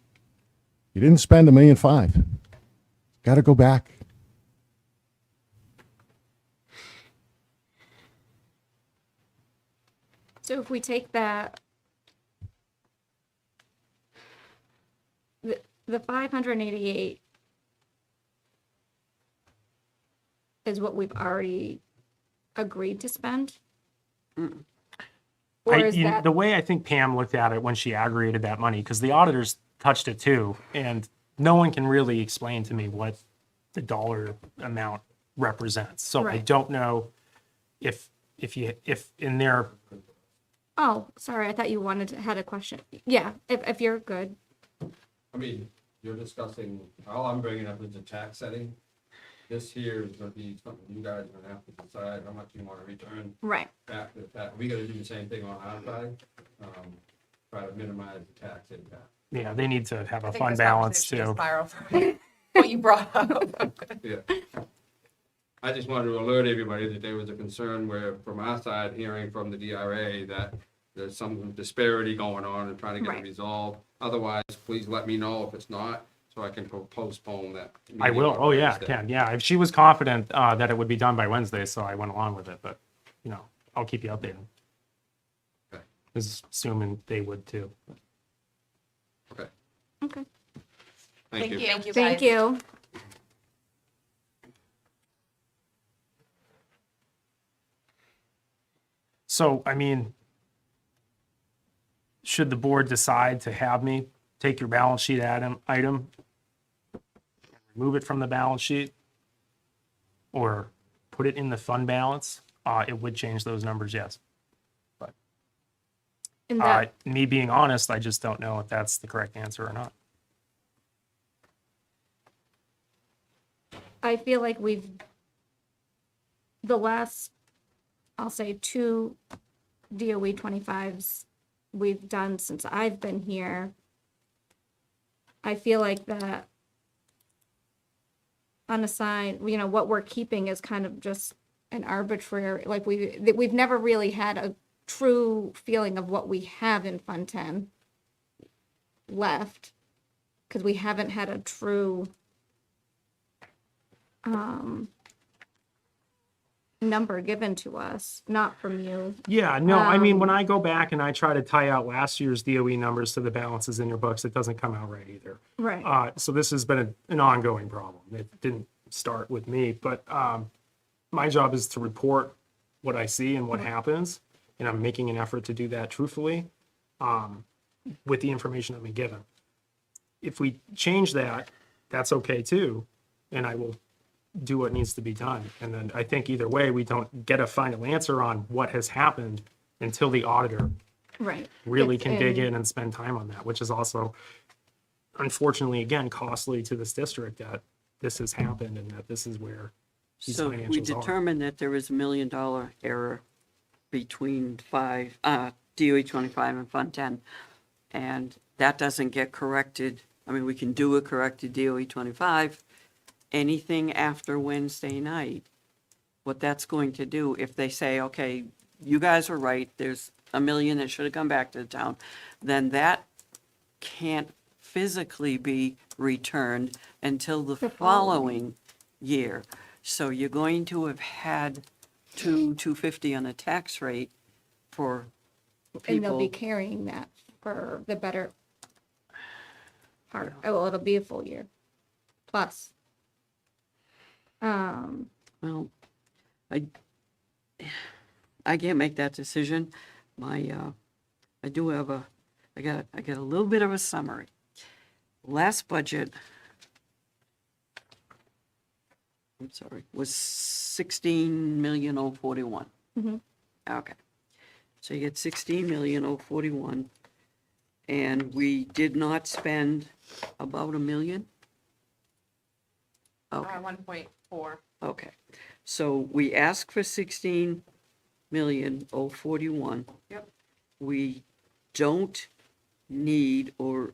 You didn't spend $1.5 million. Got to go back. So if we take that, the 588 is what we've already agreed to spend? Or is that, the way I think Pam looked at it when she aggregated that money, because the auditors touched it too, and no one can really explain to me what the dollar amount represents. So I Right. don't know if in their, oh, sorry, I thought you had a question. Yeah, if you're good. I mean, you're discussing, all I'm bringing up is the tax setting. This here is gonna be something you guys are gonna have to decide how much you wanna return Right. back to the tax. We gotta do the same thing on our side, try to minimize the tax impact. yeah, they need to have I a think fund this balance conversation is too. spiral from what you brought up. Yeah. I just wanted to alert everybody that there was a concern where, from our side, hearing from the DRA, that there's some disparity going on and trying to get it Right. resolved. Otherwise, please let me know if it's not, so I can postpone that. I meeting will. on Oh, yeah, Wednesday. Ken. Yeah, if she was confident that it would be done by Wednesday, so I went along with it, but, I'll keep you updated. Okay. Assuming they would too. Okay, Okay. thank you. Thank you, Thank guys. you. So, I mean, should the board decide to have me take your balance sheet item, remove it from the balance sheet, or put it in the fund balance, it would change those numbers, yes. And that, Me being honest, I just don't know if that's the correct answer or not. I feel like the last, I'll say 2 DOE 25s we've done since I've been here. I feel like that unassigned, what we're keeping is kind of just an arbitrary, like we've never really had a true feeling of what we have in Fund 10. left, because we haven't had a true number given to us, not from you. Yeah, no, I mean, when Um, I go back and I try to tie out last year's DOE numbers to the balances in your books, it doesn't come out right either. Right. So this has been an ongoing problem. It didn't start with me, but my job is to report what I see and what happens, and I'm making an effort to do that truthfully with the information I've been given. If we change that, that's okay too, and I will do what needs to be done. And then I think either way, we don't get a final answer on what has happened until the auditor Right. really It's can dig in and spend time on that, which is also, unfortunately, again, costly to this district that this has happened and that this is where these So we financials are. determined that there is $1 million error between DOE 25 and Fund 10. And that doesn't get corrected. I mean, we can do a corrected DOE 25. Anything after Wednesday night, what that's going to do, if they say, okay, you guys were right, there's $1 million that should have come back to the town, then that can't physically be returned until the The following. following year. So you're going to have had $250 on the tax rate for And they'll be people. carrying that for the better part. Oh, well, it'll be a full year plus. Well, I can't make that decision. I do have I got a little bit of a summary. Last budget, I'm sorry, was 16,041. Okay. So you get 16,041, and we did not spend about $1 million? Okay. 1.4. Okay, so we asked for 16,041. Yep. We don't need or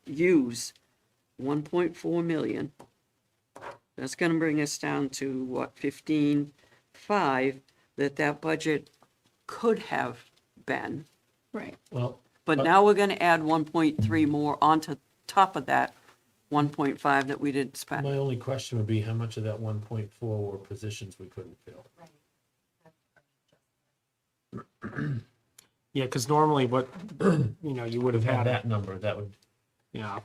use 1.4 million. That's gonna bring us down to what, 15.5, that budget could have been. Right. Well, But now we're gonna add 1.3 more onto top of that 1.5 that we didn't spend. my only question would be how much of that 1.4 were positions we couldn't fill? Yeah, because normally what, you would have Had had, that number, that would, yeah.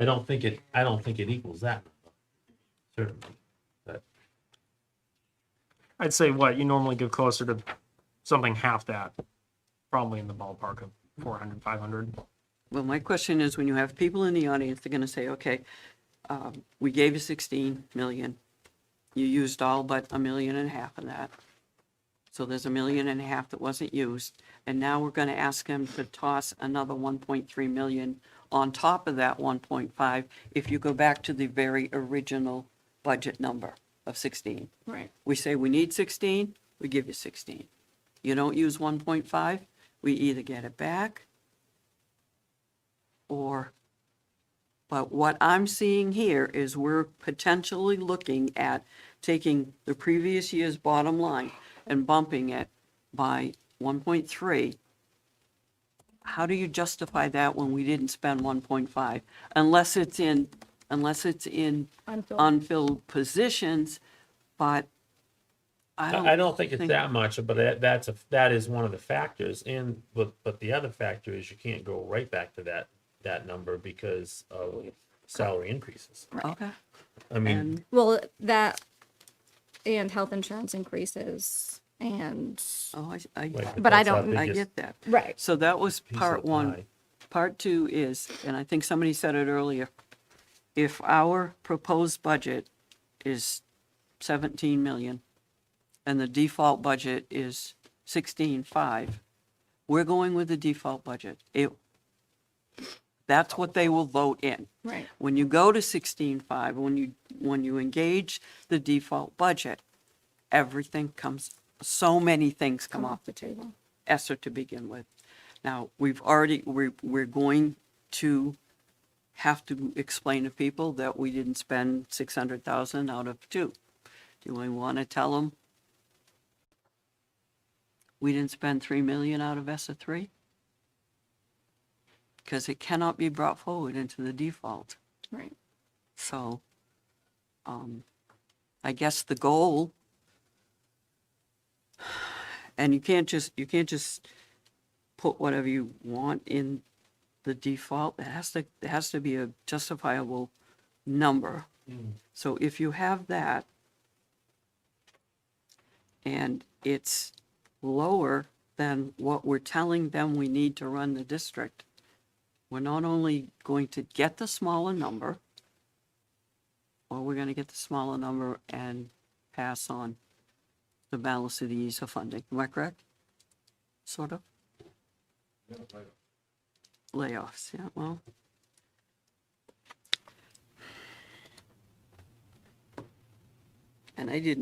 I don't think it equals that number. Certainly. But I'd say what, you normally give closer to something half that, probably in the ballpark of 400, 500. Well, my question is, when you have people in the audience, they're gonna say, okay, we gave you 16 million. You used all but 1.5 million of that. So there's 1.5 million that wasn't used. And now we're gonna ask them to toss another 1.3 million on top of that 1.5 if you go back to the very original budget number of 16. Right. We say we need 16, we give you 16. You don't use 1.5, we either get it back but what I'm seeing here is we're potentially looking at taking the previous year's bottom line and bumping it by 1.3. How do you justify that when we didn't spend 1.5? Unless it's in Unfilled. unfilled positions, but I don't think it's that much, but that is one of the factors. And but the other factor is you can't go right back to that number because of salary increases. Okay. I mean, And Well, that and health insurance increases and But I that's our don't- I biggest get that. right. So that was piece of part the one. pie. Part two is, and I think somebody said it earlier, if our proposed budget is 17 million and the default budget is 16.5, we're going with the default budget. That's what they will vote in. Right. When you go to 16.5, when you engage the default budget, everything so many things come off the table. ESSER to begin with. Now, we're going to have to explain to people that we didn't spend 600,000 out of 2. Do we want to tell them we didn't spend 3 million out of ESSER 3? because it cannot be brought forward into the default. Right. So, I guess the goal, and you can't just put whatever you want in the default. There has to be a justifiable number. So if you have that, and it's lower than what we're telling them we need to run the district, we're not only going to get the smaller number, or we're gonna get the smaller number and pass on the balance of the ESA funding. Am I correct? Sort of? Layoffs, yeah, well. And I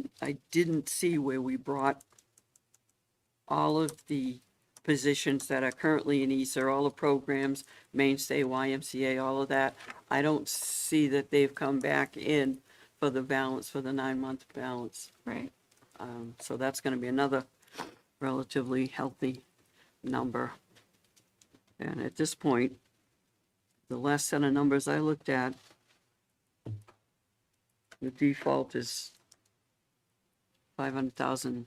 didn't see where we brought all of the positions that are currently in ESA, all the programs, Mainstay, YMCA, all of that. I don't see that they've come back in for the balance, for the 9-month balance. Right. So that's gonna be another relatively healthy number. And at this point, the last set of numbers I looked at, the default is 500,000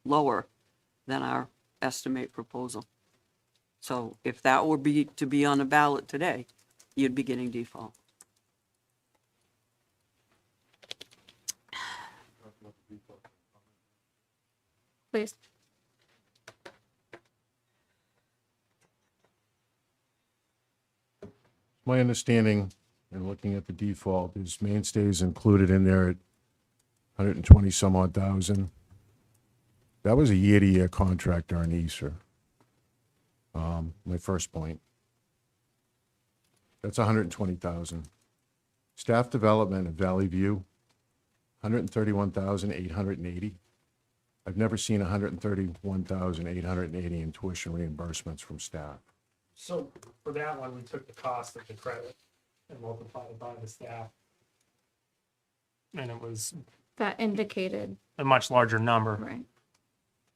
lower than our estimate proposal. So if that were to be on a ballot today, you'd be getting default. Please. My understanding, and looking at the default, is Mainstays included in there at 120 some odd thousand. That was a year-to-year contract during Easter. My first point. That's 120,000. Staff development at Valley View, 131,880. I've never seen 131,880 in tuition reimbursements from staff. So for that one, we took the cost of the credit and multiplied it by the staff. And it was That indicated, a much larger number right.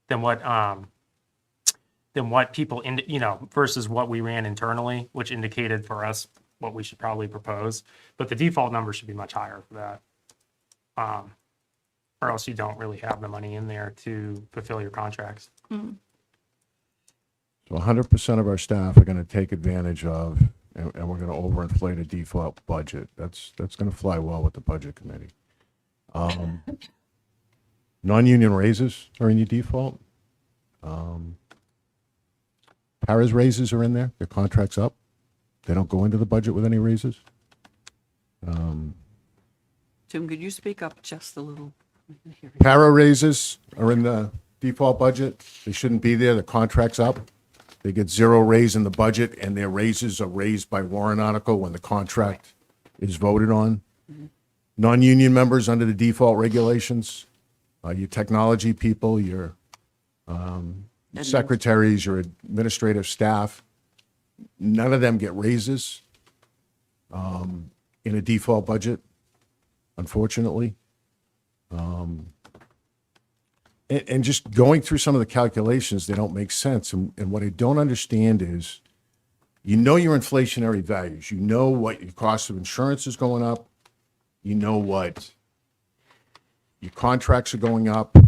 than what people versus what we ran internally, which indicated for us what we should probably propose. But the default number should be much higher for that. Or else you don't really have the money in there to fulfill your contracts. Mm. So 100% of our staff are going to take advantage of, and we're going to overinflate a default budget. That's going to fly well with the budget committee. Non-union raises are in your default. Paras raises are in there. Their contract's up. They don't go into the budget with any raises. Tim, could you speak up just a little? Para raises are in the default budget. They shouldn't be there. The contract's up. They get zero raise in the budget, and their raises are raised by warrant article when the contract is voted on. Non-union members under the default regulations, your technology people, your secretaries, your administrative staff, none of them get raises in a default budget, unfortunately. And just going through some of the calculations, they don't make sense. And what I don't understand is, you know your inflationary values. You know what your cost of insurance is going up. You know what your contracts are going up.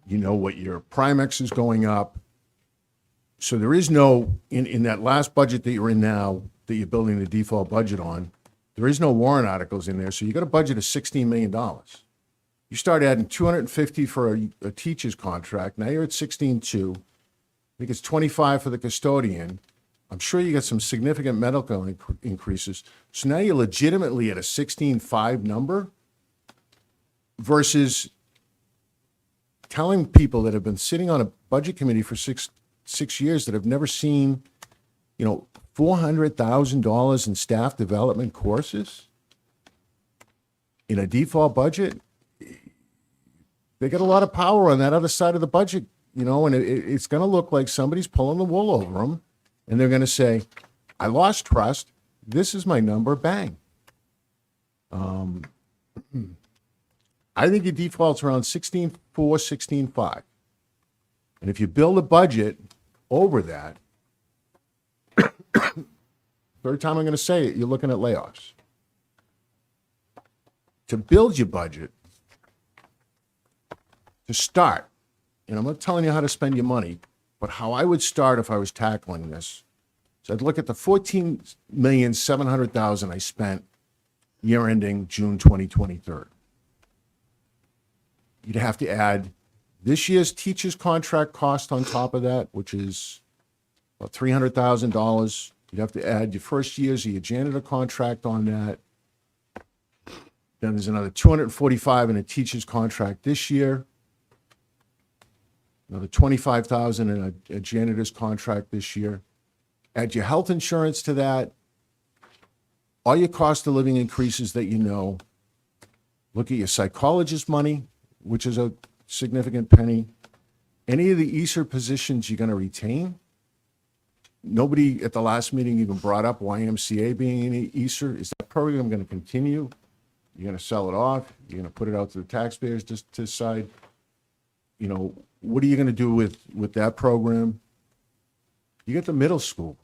You know what your Primex is going up. So there is no, in that last budget that you're in now, that you're building the default budget on, there is no warrant articles in there. So you got a budget of $16 million. You start adding 250 for a teacher's contract. Now you're at 16.2. I think it's 25 for the custodian. I'm sure you got some significant medical increases. So now you're legitimately at a 16.5 number versus telling people that have been sitting on a budget committee for six years that have never seen, $400,000 in staff development courses in a default budget. They got a lot of power on that other side of the budget, and it's going to look like somebody's pulling the wool over them, and they're going to say, I lost trust. This is my number. Bang. I think your default's around 16.4, 16.5. And if you build a budget over that, third time I'm gonna say it, you're looking at layoffs. To build your budget, to start, and I'm not telling you how to spend your money, but how I would start if I was tackling this. So I'd look at the 14,700,000 I spent year ending June 2023. You'd have to add this year's teacher's contract cost on top of that, which is about $300,000. You'd have to add your first year's of your janitor contract on that. Then there's another 245 in a teacher's contract this year. Another 25,000 in a janitor's contract this year. Add your health insurance to that. All your cost of living increases that you know. Look at your psychologist money, which is a significant penny. Any of the ESER positions you're going to retain. Nobody at the last meeting even brought up YMCA being in ESER. Is that program going to continue? You're going to sell it off? You're going to put it out to the taxpayers just to decide, you know, what are you going to do with that program? You get the middle school.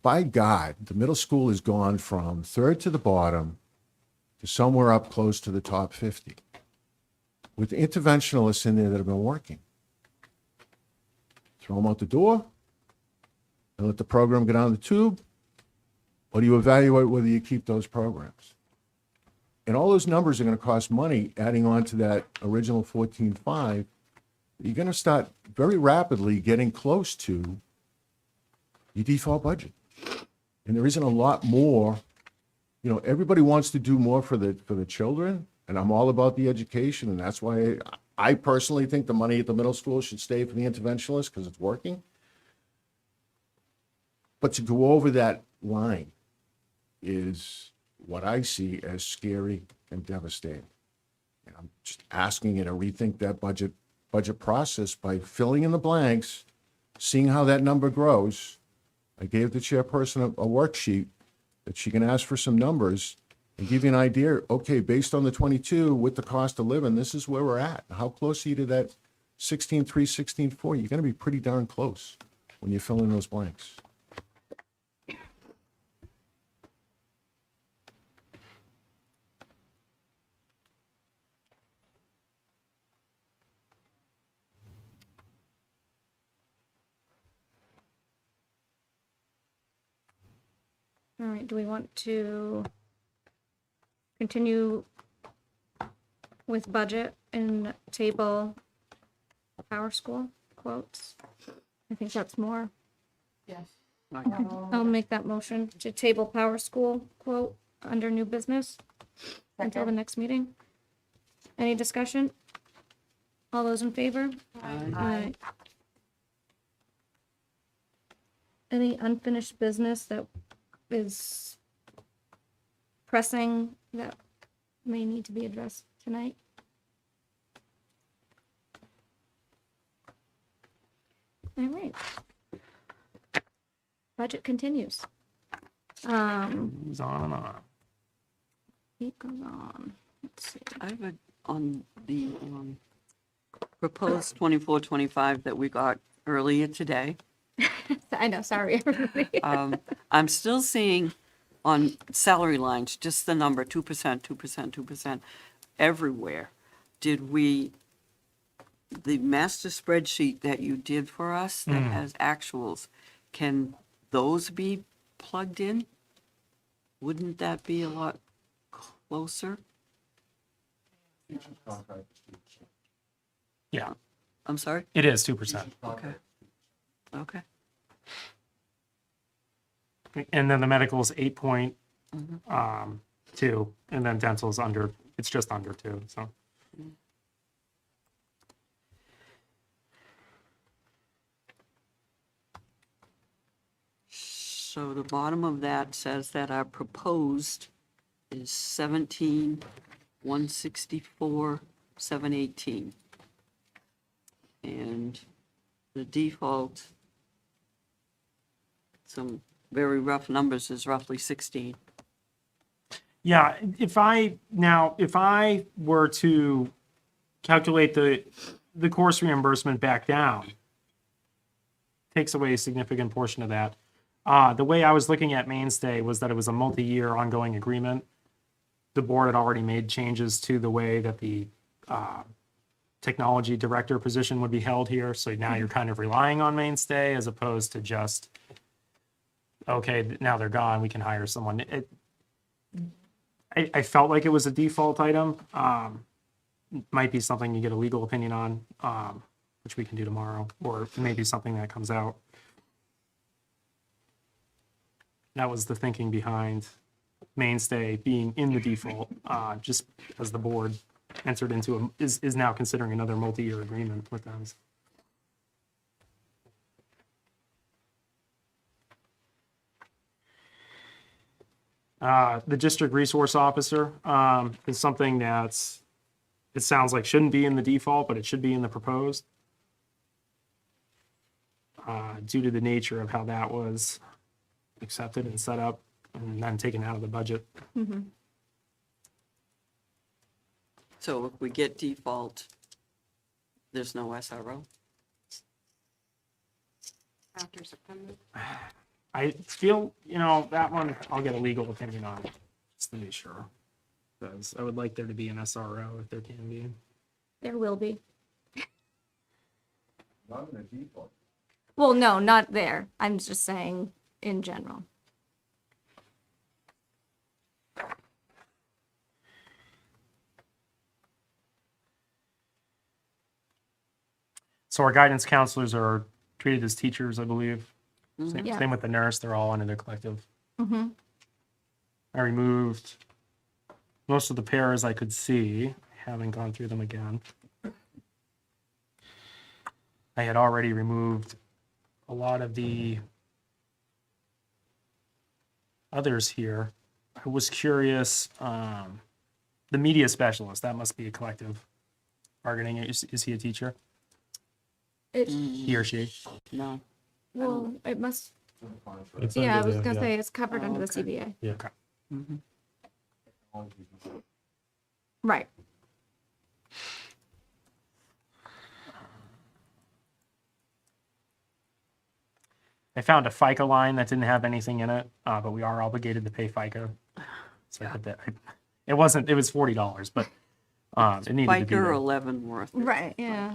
By God, the middle school has gone from third to the bottom to somewhere up close to the top 50 with interventionalists in there that have been working. Throw them out the door and let the program go down the tube, or do you evaluate whether you keep those programs? And all those numbers are going to cost money adding on to that original 14.5. You're going to start very rapidly getting close to your default budget. And there isn't a lot more, you know, everybody wants to do more for the children, and I'm all about the education, and that's why I personally think the money at the middle school should stay for the interventionalists because it's working. But to go over that line is what I see as scary and devastating. And I'm just asking you to rethink that budget process by filling in the blanks, seeing how that number grows. I gave the chairperson a worksheet that she can ask for some numbers and give you an idea. Okay, based on the 22 with the cost of living, this is where we're at. How close are you to that 16.3, 16.4? You're going to be pretty darn close when you fill in those blanks. All right, do we want to continue with budget and table Power School quotes? I think that's more. Yes. I'll make that motion to table Power School quote under new business until the next meeting. Any discussion? All those in favor? Aye. Any unfinished business that is pressing that may need to be addressed tonight? All right. Budget continues. Moves on and on. It goes on. Let's see. I would, on the proposed 24-25 that we got earlier today, I know, sorry, everybody. I'm still seeing on salary lines, just the number 2%, 2%, 2% everywhere. Did we, the master spreadsheet that you did for us that has actuals, can those be plugged in? Wouldn't that be a lot closer? Yeah, I'm sorry? it is 2%. Okay. Okay. And then the medical is 8.2, and then dental is under, it's just under 2, so. So the bottom of that says that our proposed is 17,164, 718. And the default, some very rough numbers, is roughly 16. Yeah, if I were to calculate the course reimbursement back down, takes away a significant portion of that. The way I was looking at Mainstay was that it was a multi-year ongoing agreement. The board had already made changes to the way that the technology director position would be held here. So now you're kind of relying on Mainstay as opposed to just, okay, now they're gone, we can hire someone. I felt like it was a default item. Might be something you get a legal opinion on, which we can do tomorrow, or maybe something that comes out. That was the thinking behind Mainstay being in the default, just as the board entered into is now considering another multi-year agreement with them. The district resource officer is something that's, it sounds like shouldn't be in the default, but it should be in the proposed. Due to the nature of how that was accepted and set up and then taken out of the budget. So if we get default, there's no SRO? After September. I feel, that one, I'll get a legal opinion on, just to be sure. Because I would like there to be an SRO if there can be. There will be. Not in the default. Well, no, not there. I'm just saying in general. So our guidance counselors are treated as teachers, I believe. Same, Yeah. same with the nurse, they're all under the collective. Mm-hmm. I removed most of the pairs I could see, haven't gone through them again. I had already removed a lot of the others here. I was curious, the media specialist, that must be a collective bargaining. Is he a teacher? He or she? No. Well, it must, It's yeah, I under was the- gonna yeah. say it's covered Oh, under the okay. CBA. Yeah. Okay. Right. I found a FICA line that didn't have anything in it, but we are obligated to pay FICA. So I had that. It was $40, but it needed to be FICA or there. Leavenworth? Right, yeah.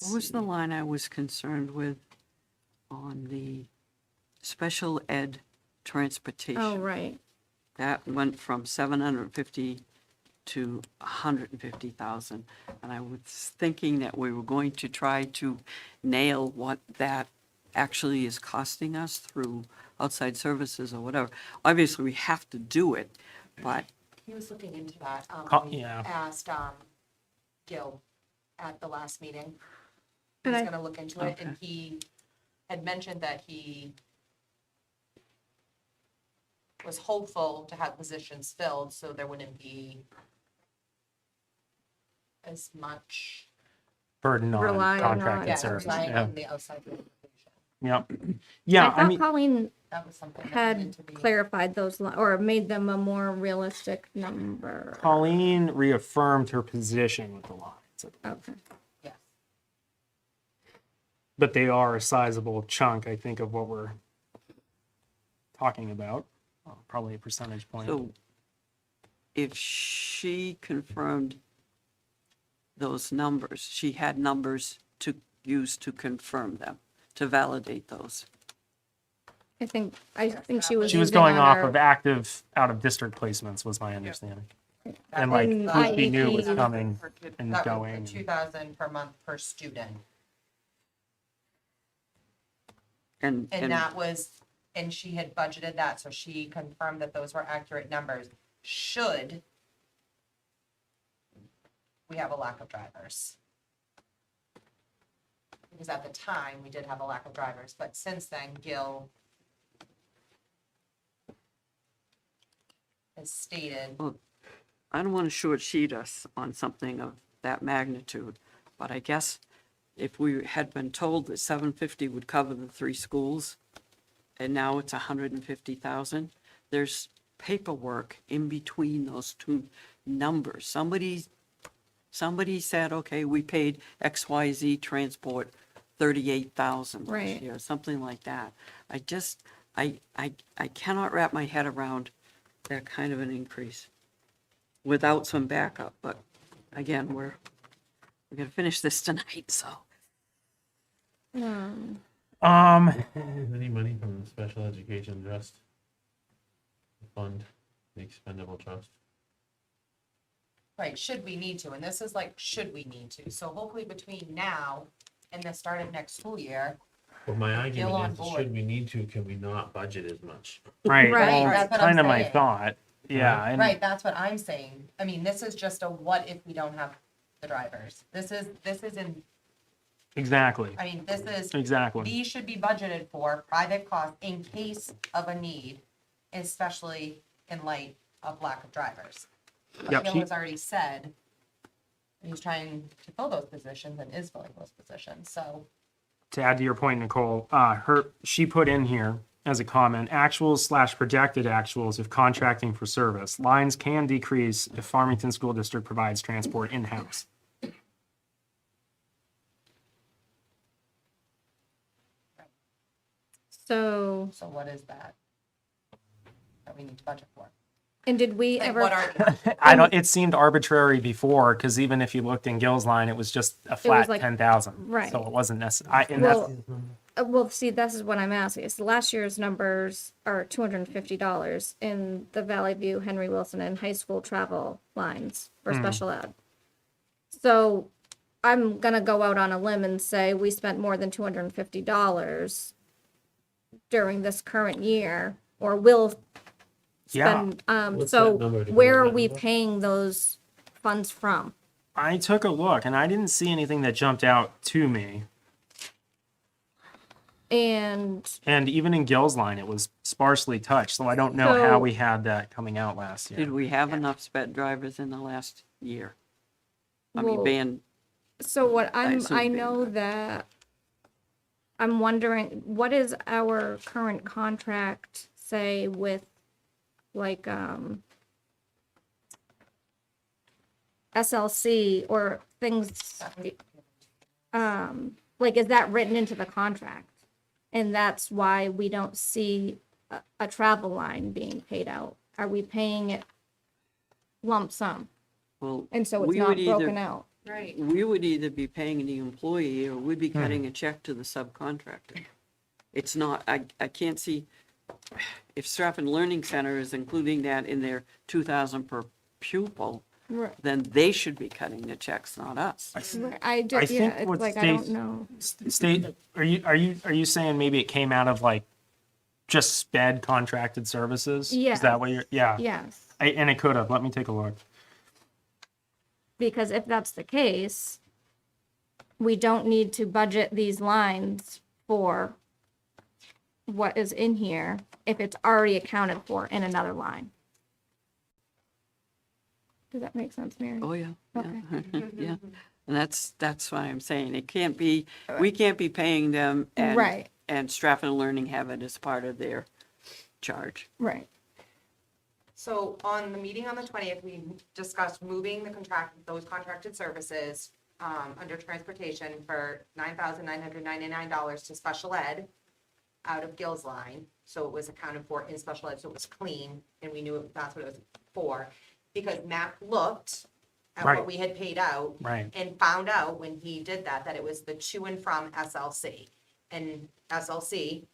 What was the line I was concerned with on the special ed transportation? Oh, right. That went from 750 to 150,000. And I was thinking that we were going to try to nail what that actually is costing us through outside services or whatever. Obviously, we have to do it, but He was looking into that. We Yeah. asked Gil at the last meeting. He And was I- gonna look into it, and he had mentioned that he was hopeful to have positions filled, so there wouldn't be as much, Burden on Relying on- contracted yeah, services. relying Yeah. on the outside organization. Yep. Yeah. I I thought mean, Colleen That was something that had needed to be. clarified those, or made them a more realistic number. Colleen reaffirmed her position with the lines, Okay. Yes. but they are a sizable chunk, I think, of what we're talking about. Probably a percentage point. so if she confirmed those numbers, she had numbers to use to confirm them, to validate those. I think she was. She was using going on off our- of active out-of-district placements, was my understanding. And like And who she knew was IEP. coming and That was going. the 2,000 per month per student. And And that was, and she had budgeted that, so she confirmed that those were accurate numbers. Should we have a lack of drivers? Because at the time, we did have a lack of drivers, but since then, Gil has stated, I don't want to short sheet us on something of that magnitude, but I guess if we had been told that 750 would cover the 3 schools, and now it's 150,000, there's paperwork in between those two numbers. Somebody said, okay, we paid XYZ transport 38,000 Right. last year, something like that. I cannot wrap my head around that kind of an increase without some backup, but again, we're gonna finish this tonight, so. Any money from the special education trust fund, the expendable trust? Right, should we need to, and this is like, should we need to, so hopefully between now and the start of next school year, Well, my Feel on argument is, board. should we need to, can we not budget as much? Right. Right, Well, that's it's what I'm kind of my saying. thought. Yeah. And right, that's what I'm saying. I mean, this is just a what if we don't have the drivers. This is in, Exactly. I mean, this is, Exactly. these should be budgeted for private costs in case of a need, especially in light of lack of drivers. But Yep, Bill she- has already said he's trying to fill those positions and is filling those positions, so. To add to your point, Nicole, she put in here as a comment, actuals / projected actuals if contracting for service. Lines can decrease if Farmington School District provides transport in-house. So, So what is that? That we need to budget for? and did we Like, ever, what are, I don't, it seemed arbitrary before, because even if you looked in Gill's line, it was just a flat like- 10,000. right. So it wasn't necessary. And that's, well, see, this is what I'm asking. Is last year's numbers are $250 in the Valley View, Henry Wilson, and high school travel lines for special ed. So I'm gonna go out on a limb and say we spent more than $250 during this current year, or will yeah. spend, What's so that number to where get are that we number? paying those funds from? I took a look and I didn't see anything that jumped out to me. And And even in Gill's line, it was sparsely touched. So I don't know how So- we had that coming out last Did year. we have enough sped drivers in the last year? I mean, Well, being, so what assume I being know back. that I'm wondering, what is our current contract say with like, SLC or things, like, is that written into the contract? And that's why we don't see a travel line being paid out. Are we paying it lump sum? well, And so it's we not would either- broken out? right, we would either be paying the employee or we'd be cutting a check to the subcontractor. It's not, I can't see, if Stratford Learning Center is including that in their 2,000 per pupil, Right. then they should be cutting the checks, not us. I just, think yeah, it's what like, I don't states- know. State, are you saying maybe it came out of like just sped contracted services? Is that what you're, yeah. Yes, And it could have. Let me take a look. because if that's the case, we don't need to budget these lines for what is in here if it's already accounted for in another line. Does that make sense, Mary? Oh, yeah, Okay. yeah, yeah. And that's why I'm saying, it can't be, we can't be paying them and. Right. And Stratford Learning have it as part of their charge. Right. so on the meeting on the 20th, we discussed moving those contracted services, under transportation for $9,999 to special ed out of Gill's line, so it was accounted for in special ed, so it was clean, and we knew that's what it was for. Because Matt looked at Right. what we had paid out. Right. And found out when he did that it was the to and from SLC. And SLC,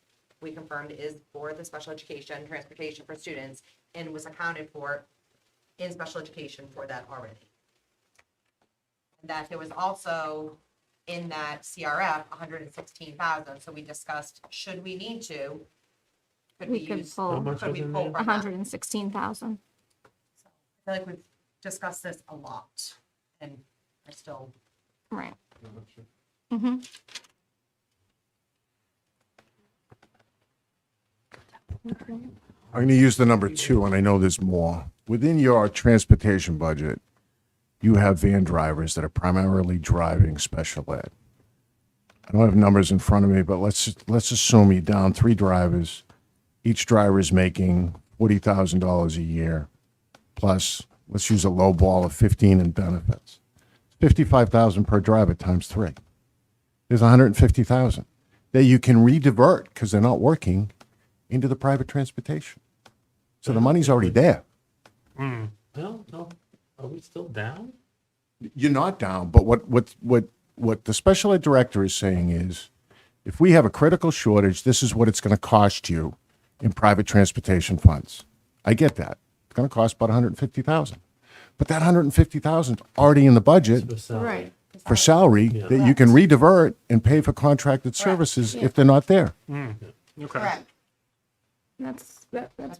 we confirmed, is for the special education, transportation for students, and was accounted for in special education for that already. And that there was also in that CRF, 116,000, so we discussed, should we need to, could we We could use, pull How much could was we in pull there? from that? 116,000. I feel like we've discussed this a lot, and are still, Right. Mm-hmm. I'm going to use the number 2, and I know there's more. Within your transportation budget, you have van drivers that are primarily driving special ed. I don't have numbers in front of me, but let's assume you're down 3 drivers. Each driver is making $40,000 a year, plus let's use a low ball of 15 in benefits. $55,000 per driver times 3. there's 150,000 that you can redivert because they're not working into the private transportation. So the money's already there. Well, no, are we still down? You're not down, but what the special ed director is saying is, if we have a critical shortage, this is what it's going to cost you in private transportation funds. I get that. It's going to cost about 150,000. But that 150,000 is already in the budget For salary. Right. for salary that you can redivert and pay for contracted services if they're not there. Okay. Correct. That's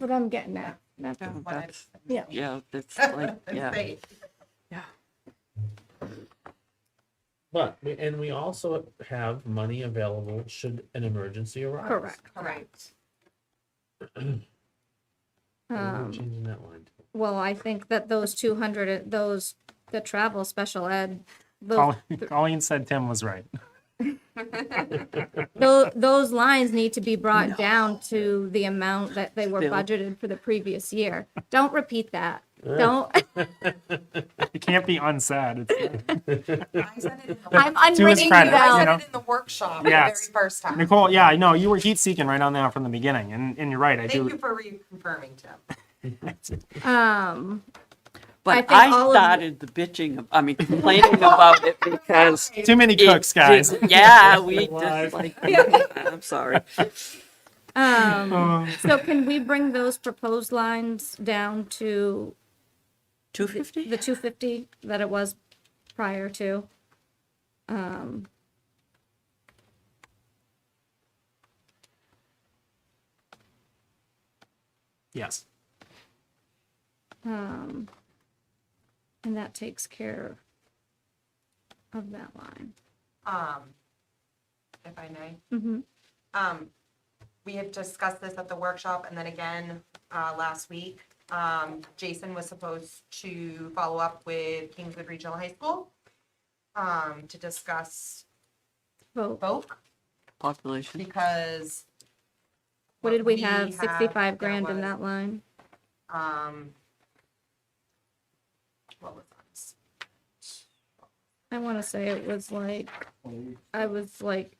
what I'm getting at. That's, What I- yeah. Yeah, that's like, yeah. Right. But, and we also have money available should an emergency arise. Correct. Correct. What are we changing that line to? Well, I think that those 200, the travel special ed, those, Colleen said Tim was right. those lines need to be brought down to the amount that they were Still. budgeted for the previous year. Don't repeat that. Don't, It can't be unsaid. It's, I said it in the I'm To his unwritten credit, you I you said know. it in the workshop Yes. the very first time. Nicole, yeah, I know you were heat seeking right on that from the beginning, and you're right. I Thank you do. for reconfirming, Tim. I But think I all of- started the bitching, complaining about it because. Too many cooks, guys. Yeah, we just like, I'm sorry. so can we bring those proposed lines down to 250? the 250 that it was prior to? Yes. And that takes care of that line. If I may. Mm-hmm. We had discussed this at the workshop and then again, last week. Jason was supposed to follow up with Kingswood Regional High School, to discuss Vote. voc Population. because. What did we we have? have, 65 there grand in was- that line. What was that? I want to say it was like, I was like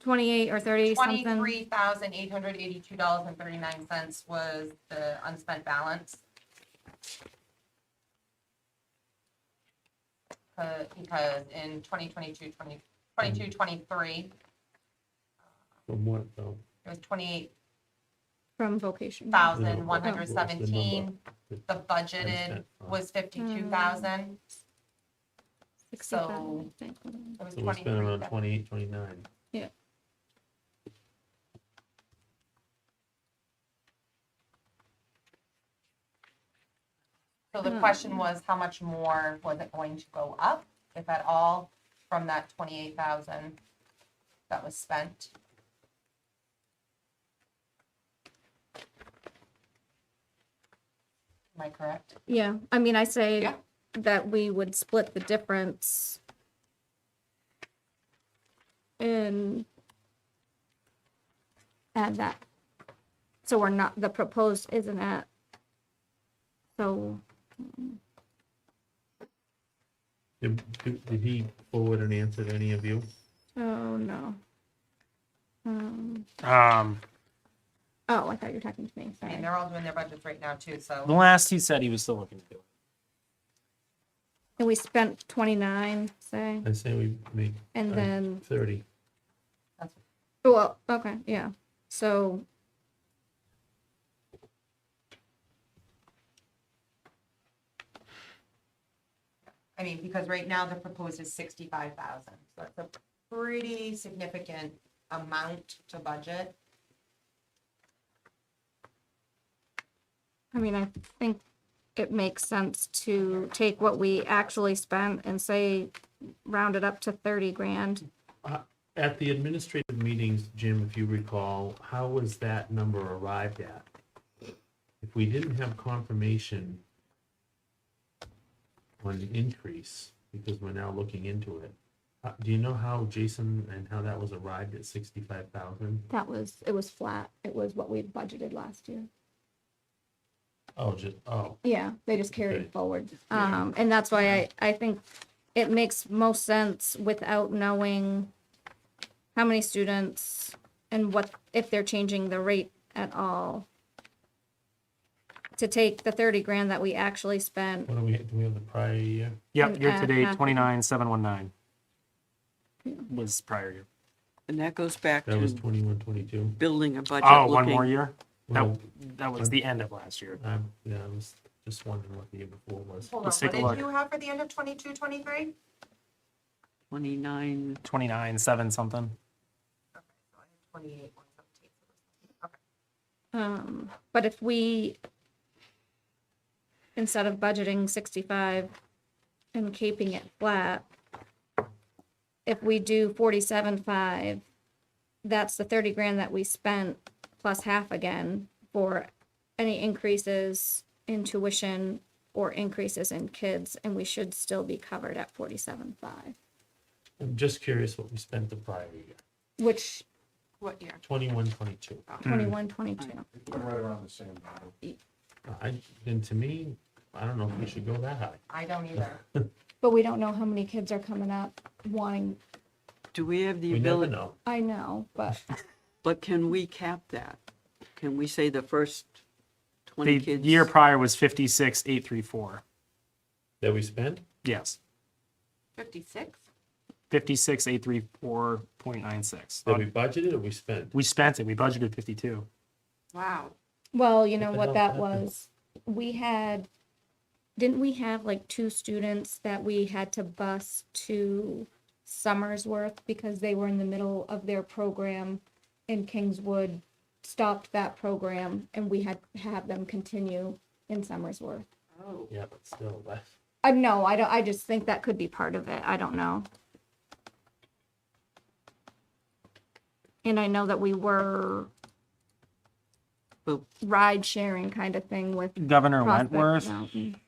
28 or 30 something. $23,882.39 was the unspent balance. Because in 2022, 23, From what, though? it was 28,117. From vocation. What was the number? The budgeted was 52,000. 65, So- I think. It was So we spent around 23,000. 28, 29. Yeah. So the question was, how much more was it going to go up, if at all, from that 28,000 that was spent? Am I correct? Yeah, I mean, I say Yeah. that we would split the difference and add that. So we're not, the proposed isn't at, so, Did he forward an answer to any of you? oh, no. Oh, I thought you were talking to me, I mean, sorry. they're all doing their budgets right now too, The so. last he said he was still looking to do it. And we spent 29, say, I say we make and then, 30. well, okay, yeah, so, I mean, because right now the proposed is 65,000, so that's a pretty significant amount to budget. I mean, I think it makes sense to take what we actually spent and say, round it up to 30 grand. At the administrative meetings, Jim, if you recall, how was that number arrived at? If we didn't have confirmation on the increase, because we're now looking into it, do you know how Jason and how that was arrived at 65,000? It was flat. It was what we budgeted last year. Oh, Yeah, they just carried Okay. it forward. And that's why I think it makes most sense without knowing how many students and what, if they're changing the rate at all, to take the 30 grand that we actually spent. What do we have the prior year? Yep, And year add to date, half of it. 29,719 was prior year. And that goes back That was to 21, 22. building a budget. Oh, one more looking- year? Well, That was the end of last year. yeah, I was just wondering what the year before was. Hold on, Let's what take a look. did you have for the end of 22, 23? 29, 29,7 something. 28, 117. But if we, instead of budgeting 65 and keeping it flat, if we do 47.5, that's the 30 grand that we spent plus half again for any increases in tuition or increases in kids, and we should still be covered at 47.5, I'm just curious what we spent the prior year. which What year? 21, 22. 21, 22. Right around the same. And to me, I don't know if we should go that high. I don't either. But we don't know how many kids are coming up wanting, do we have the We never ability, know. I know, but but can we cap that? Can we say the first The 20 kids? year prior was 56,834. That we spent? Yes, 56? 56,834.96. That we budgeted or we spent? We spent it. We budgeted 52. Wow. well, you know What the what hell that happened? was? We had, didn't we have like 2 students that we had to bus to Summersworth because they were in the middle of their program and Kingswood stopped that program and we had to have them continue in Summersworth? Oh. Yeah, but still, No, I don't, I just think that could be part of it. I don't know. And I know that we were But- ride sharing kind of thing with Governor Prospect Wentworth Mountain.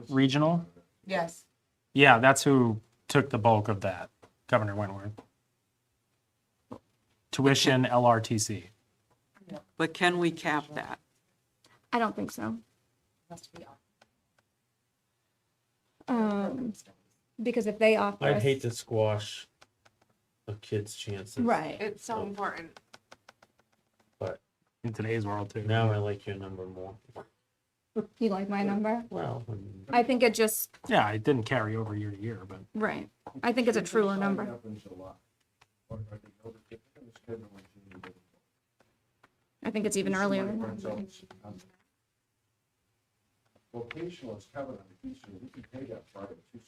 Regional. Yes. Yeah, that's who took the bulk of that. Governor Wentworth. Tuition LRTC. But can we cap that? I don't think so. Has to be off. Because if they offer I'd us- hate to squash a kid's chances. Right. It's so important. But In today's world, too. now I like your number more. You like my number? Well, I think it just, Yeah, it didn't carry over year to year, but right. I think it's a truer number. I think it's even earlier than that. Vocational is covered on the fee, so we can pay that prior to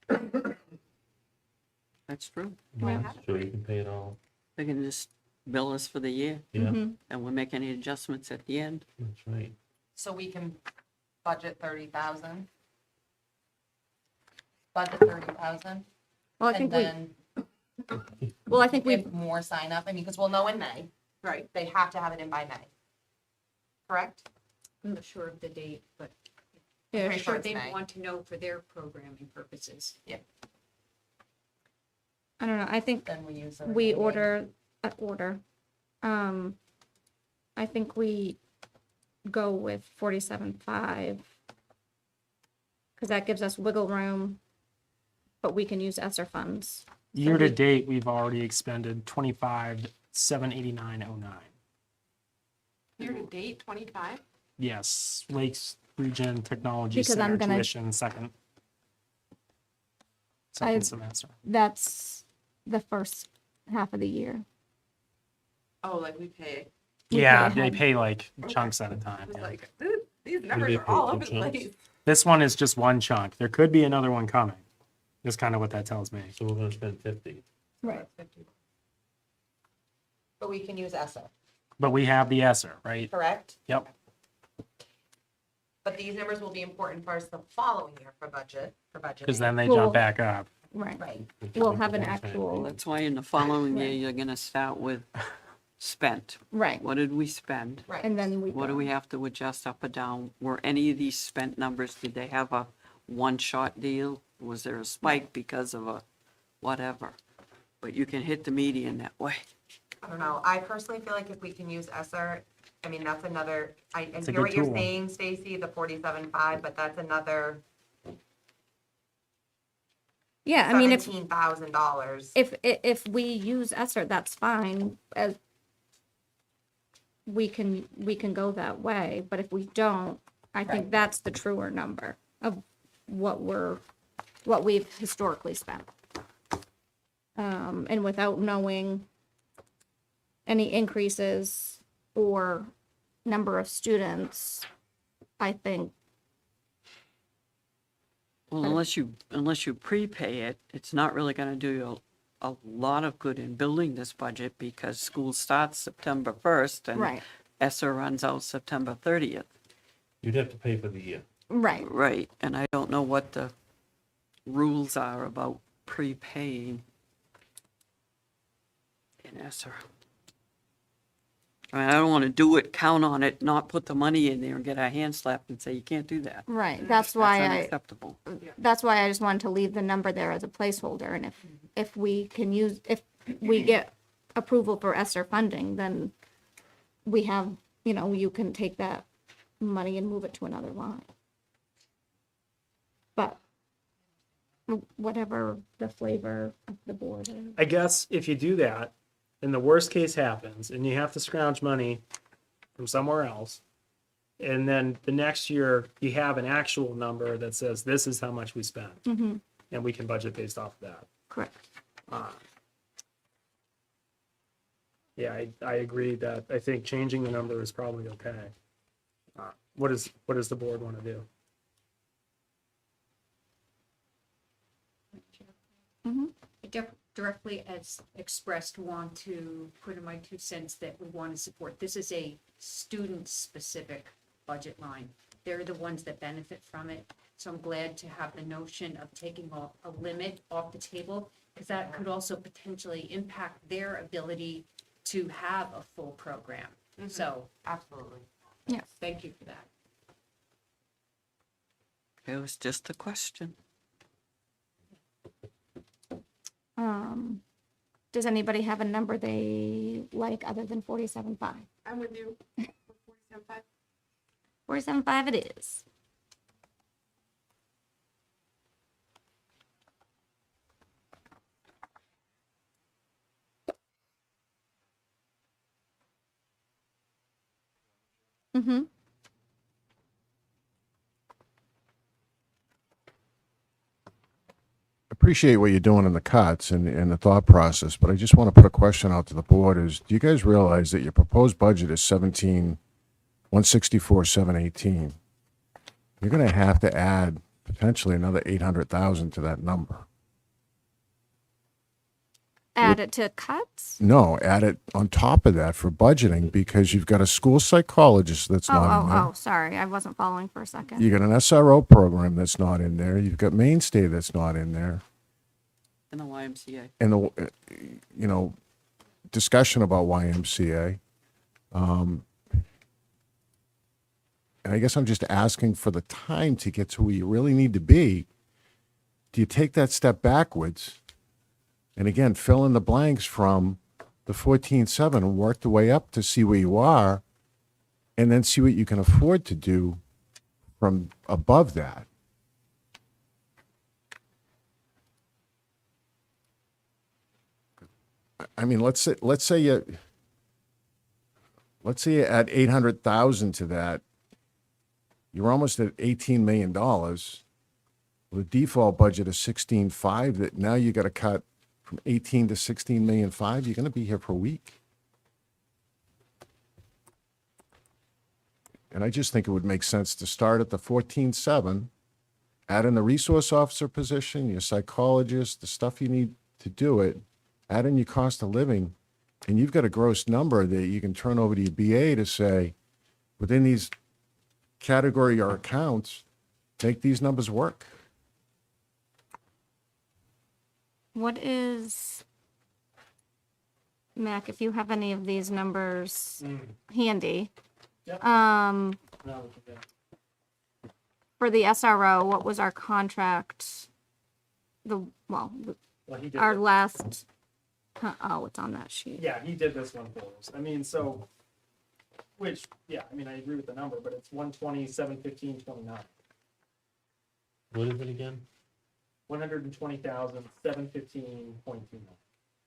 September. That's true. sure you can pay it all. They can just bill us for the year Yeah, Mhm. and we'll make any adjustments at the end. that's right. So we can budget 30,000. Budget 30,000. Well, I And think then I think we, if more sign up, I mean, because we'll know in May. Right. They have to have it in by May. Correct? I'm not sure of the date, but yeah, Pretty sure. sure it's they May. want to know for their programming purposes. I don't know. I think Then we use the we remaining. order. I think we go with 47.5 because that gives us wiggle room, but we can use ESSER funds. year to we- date, we've already expended 25,789.09. Year to date, 25? Yes, Lakes Region Technology Because I'm Center gonna- tuition second semester. That's the first half of the year. Oh, like we pay. We Yeah, pay they ahead. pay like chunks at a time. It's yeah. like, these numbers they are all pay over the two chunks? place. This one is just one chunk. There could be another one coming. Is kind of what that tells me. So we're gonna spend 50. Right. But we can use ESSA, But we have the ESSER, right? correct? Yep. But these numbers will be important for us the following year for budget, for budgeting. Because then they Well- jump back up. Right. Right. We'll have an Well, actual, That's why in the following year, Right. you're gonna start with spent. right. What did we spend? Right. And then we What do go. we have to adjust up or down? Were any of these spent numbers, did they have a one-shot deal? Was there a spike because of a whatever? But you can hit the median that way. I don't know. I personally feel like if we can use ESSER, I mean, that's another, I It's a hear what good you're tool. saying, Stacy, the 47.5, but that's another Yeah, I mean, if, $17,000. if we use ESSER, that's fine, as we can go that way, but if we don't, I think Right. that's the truer number of what we've historically spent. And without knowing any increases or number of students, I think, Well, unless you prepay it, it's not really gonna do you a lot of good in building this budget because school starts September 1st and right, ESSER runs out September 30th. You'd have to pay for the year. right. Right, and I don't know what the rules are about prepaying in ESSER. I mean, I don't want to do it, count on it, not put the money in there and get our hand slapped and say, you can't do that. Right, that's why unacceptable. that's why I just wanted to leave the number there as a placeholder, and if we can use, if we get approval for ESSER funding, then we have, you can take that money and move it to another line. But whatever the flavor of the board is. I guess if you do that, and the worst case happens, and you have to scrounge money from somewhere else, and then the next year you have an actual number that says this is how much we spent, Mm-hmm, and we can budget based off of that. correct. Yeah, I agree that I think changing the number is probably okay. What does the board want to do? Mm-hmm. I directly as expressed want to put in my 2 cents that we want to support. This is a student-specific budget line. They're the ones that benefit from it. So I'm glad to have the notion of taking off a limit off the table, because that could also potentially impact their ability to have a full program. So Absolutely. Yes. thank you for that. It was just a question. Does anybody have a number they like other than 47.5? I'm with you. 47.5. 47.5 it is. Mm-hmm. Appreciate what you're doing in the cuts and the thought process, but I just want to put a question out to the board is, do you guys realize that your proposed budget is 164,718? You're going to have to add potentially another 800,000 to that number. Add it to cuts? No, add it on top of that for budgeting because you've got a school psychologist that's not in there. Oh, sorry. I wasn't following for a second. You got an SRO program that's not in there. You've got mainstay that's not in there. In the YMCA. And the discussion about YMCA. And I guess I'm just asking for the time to get to where you really need to be. Do you take that step backwards? And again, fill in the blanks from the 14.7 and work the way up to see where you are, and then see what you can afford to do from above that. I mean, let's say you add 800,000 to that. You're almost at $18 million. With a default budget of 16.5, that now you got to cut from 18 to 16.5 million. You're going to be here for a week. And I just think it would make sense to start at the 14.7, add in the resource officer position, your psychologist, the stuff you need to do it, add in your cost of living, and you've got a gross number that you can turn over to your BA to say, within these category or accounts, make these numbers work. What is, Mac, if you have any of these numbers handy? Yep. For No, the SRO, what was our contract? well, he did Our it. last, oh, it's on that sheet. Yeah, he did this one for us. I mean, so, which, yeah, I mean, I agree with the number, but it's 120, 715, 29. What is it again? $120,715.2 million.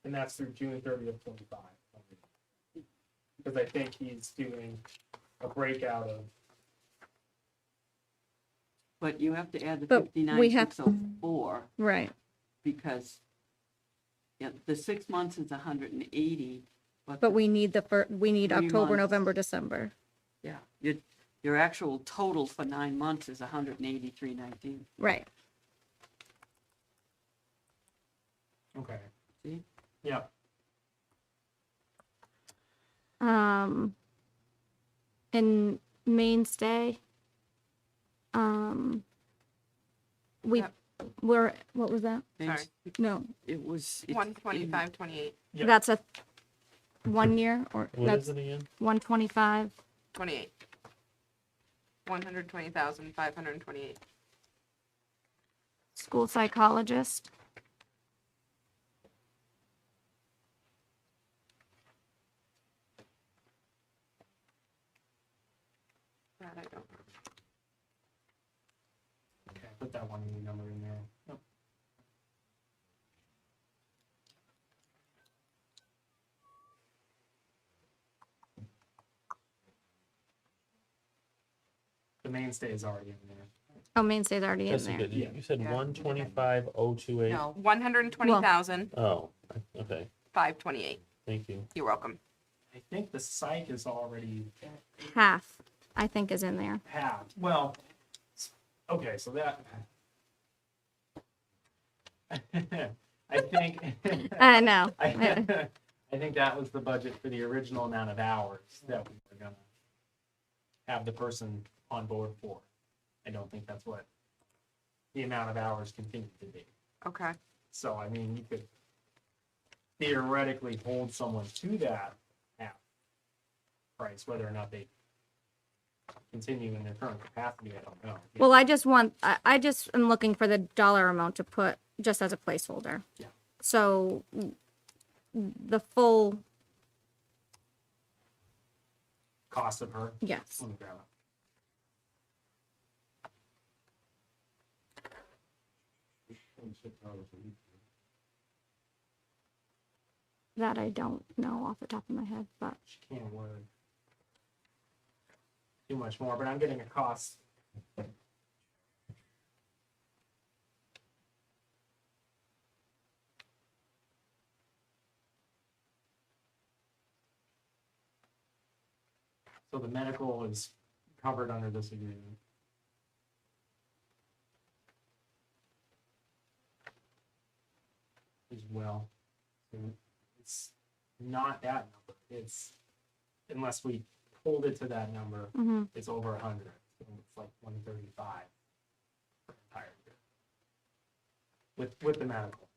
And that's through June 30th, 25. Because I think he's doing a breakout of, But you have to add the But we have- 59,604 Right. because yeah, the 6 months is 180, But the- we need we need 3 October, months. November, December. yeah, your actual total for 9 months is 183.19. Right. okay. See? Yeah, In mainstay, we, Yep. what was that? Thanks. No, It was. it's 125.28, Yep. that's a 1 year or What that's is it again? 125. 28. 120,528. School psychologist, That I don't know. okay, put that one number in there. Yep. The mainstay is already in there. oh, mainstay's already in That's there. good. Yeah. You said Yeah. 125,028? No, 120,528. Oh, okay, thank you. You're welcome. I think the psych is already Half, I think, is in there. halved. Well, okay, so that. I think. I know. I think that was the budget for the original amount of hours that we were gonna have the person on board for. I don't think that's what the amount of hours continued to be. Okay. So, I mean, you could theoretically hold someone to that half price, whether or not they continue in their current capacity, I don't know. Well, I just am looking for the dollar amount to put just as a placeholder. Yeah. So the full, Cost of her. yes. Let me grab it. That I don't know off the top of my head, but She can't word too much more, but I'm getting a cost. So the medical is covered under this agreement. As well. So it's not that number, it's, unless we hold it to that number, mhm. it's over 100, so it's like 135 for the entire year. With the medical.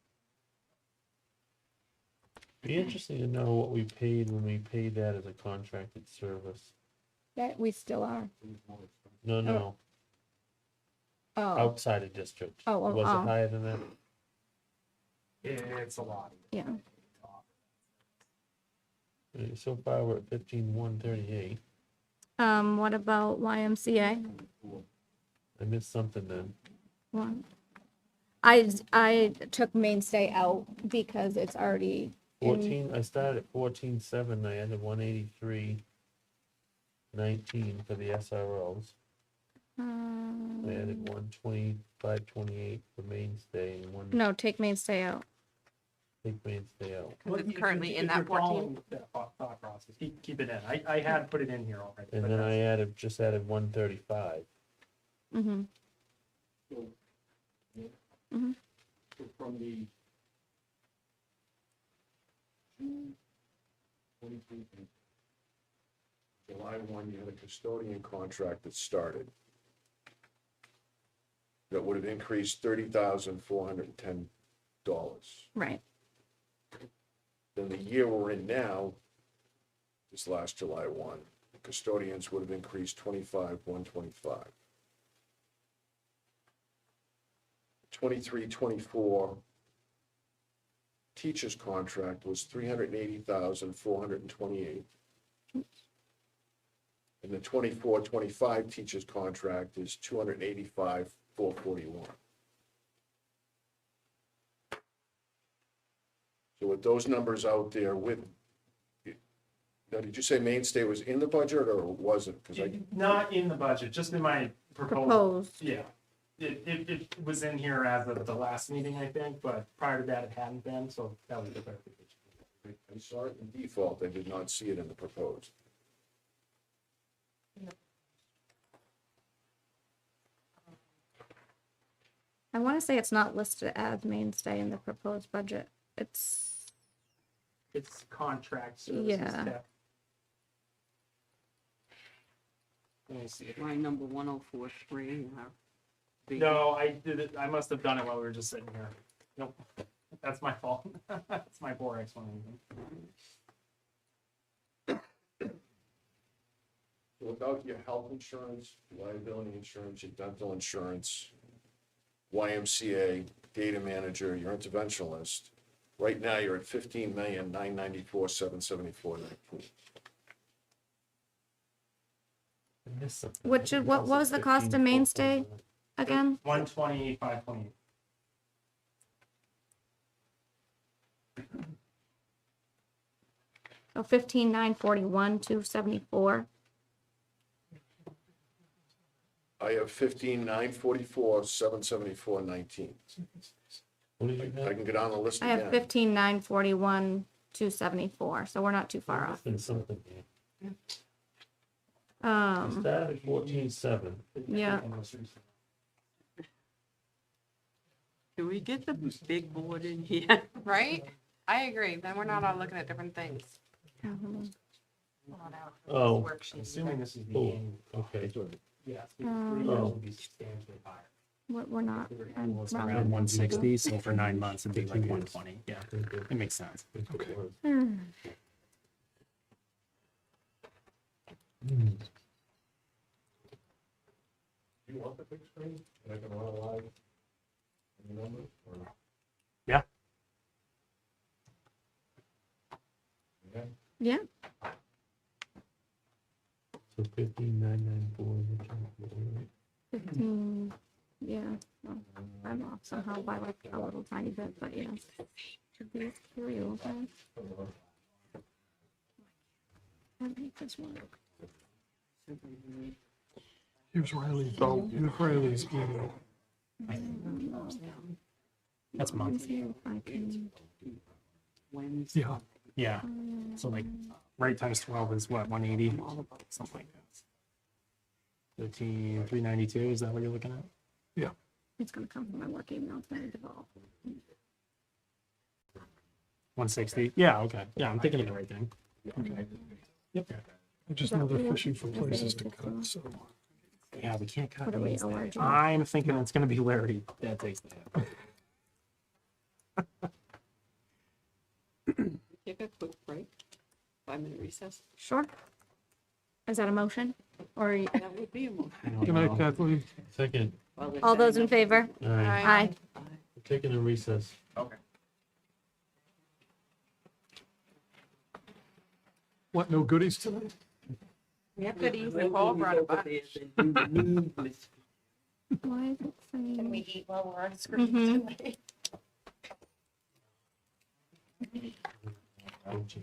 Be interesting to know what we paid when we paid that as a contracted service. That we still are. No, Oh, outside of district. Oh, oh, Was oh. it higher than that? It's a lot. yeah. So far, we're at 15,138. What about YMCA? I missed something then. One. I took mainstay out because it's already in, 14, I started at 14,7, I added 183.19 for the SROs. I added 125.28 for mainstay and one no, take mainstay out. take mainstay out. Because it's if currently you- in if that you're 14. following that thought process, keep it in. I had put it in here already. And but then I that's- just added 135. Mm-hmm. From the June 23, July 1, you had a custodian contract that started. That would have increased $30,410. Right. Then the year we're in now, this last July 1, the custodians would have increased 25,125. 23-24 teacher's contract was 380,428. And the 24-25 teacher's contract is 285,441. with those numbers out there with, now, did you say mainstay was in the budget or wasn't? Because I, Not in the budget, just in my proposal. Proposed. Yeah. It was in here as of the last meeting, I think, but prior to that, it hadn't been, so that was the clarification. I saw it in default, I did not see it in the proposed. I want to say it's not listed as mainstay in the proposed budget. It's, It's contract services. Yeah. tech. Let me see. Line number 1043. No, I did it, I must have done it while we were just sitting here. Nope, that's my fault. That's my poor explanation. Without your health insurance, liability insurance, your dental insurance, YMCA, data manager, your interventionalist, right now you're at 15,994,774.19. what was the cost of mainstay again? 120, 528. So 15,941, 274. I have 15,944,774.19. I can go down the list I have again. 15,941, 274. So we're not too far off. That at 14.7. Yeah. Can we get the big board in here? Right? I agree. Then we're not all looking at different things. Oh, Assuming this is the oh, annual. okay. Yeah, 3 years Oh. will be substantially higher. We're not. I'm It's wrong. around 160, so for 9 months, it'd be like 120. Yeah, it makes sense. Do you want the big screen? And I can run a live number or? Yeah. Okay. Yeah. So 15,994. 15. Yeah. Well, I'm off somehow by like a little tiny bit, but yeah. Should be here you okay? I'll make this work. Here's Riley, here's Riley's email. That's monthly. See if I can. Wednesday. Yeah, Yeah, so like, right times 12 is what, 180? Something like that. 13,392, is that what you're looking at? It's gonna come from my work email. It's gonna devolve. 160? Yeah, okay. Yeah, I'm thinking of the right thing. okay. Yep. I just know they're fishing for places to cut, so. Yeah, we can't cut What are we, these. ORG? I'm thinking it's gonna be Larry that takes that. Take a quick break. 5-minute recess. Sure. Is that a motion? Or you- That would be a motion. I don't Good night, know. Kathleen. Second, While they're all those in setting up. favor? all right, Aye. we're taking a recess. What, no goodies tonight? We have goodies. Nicole brought a bunch. Why is it saying? Can we eat while we're on screen Mhm. tonight?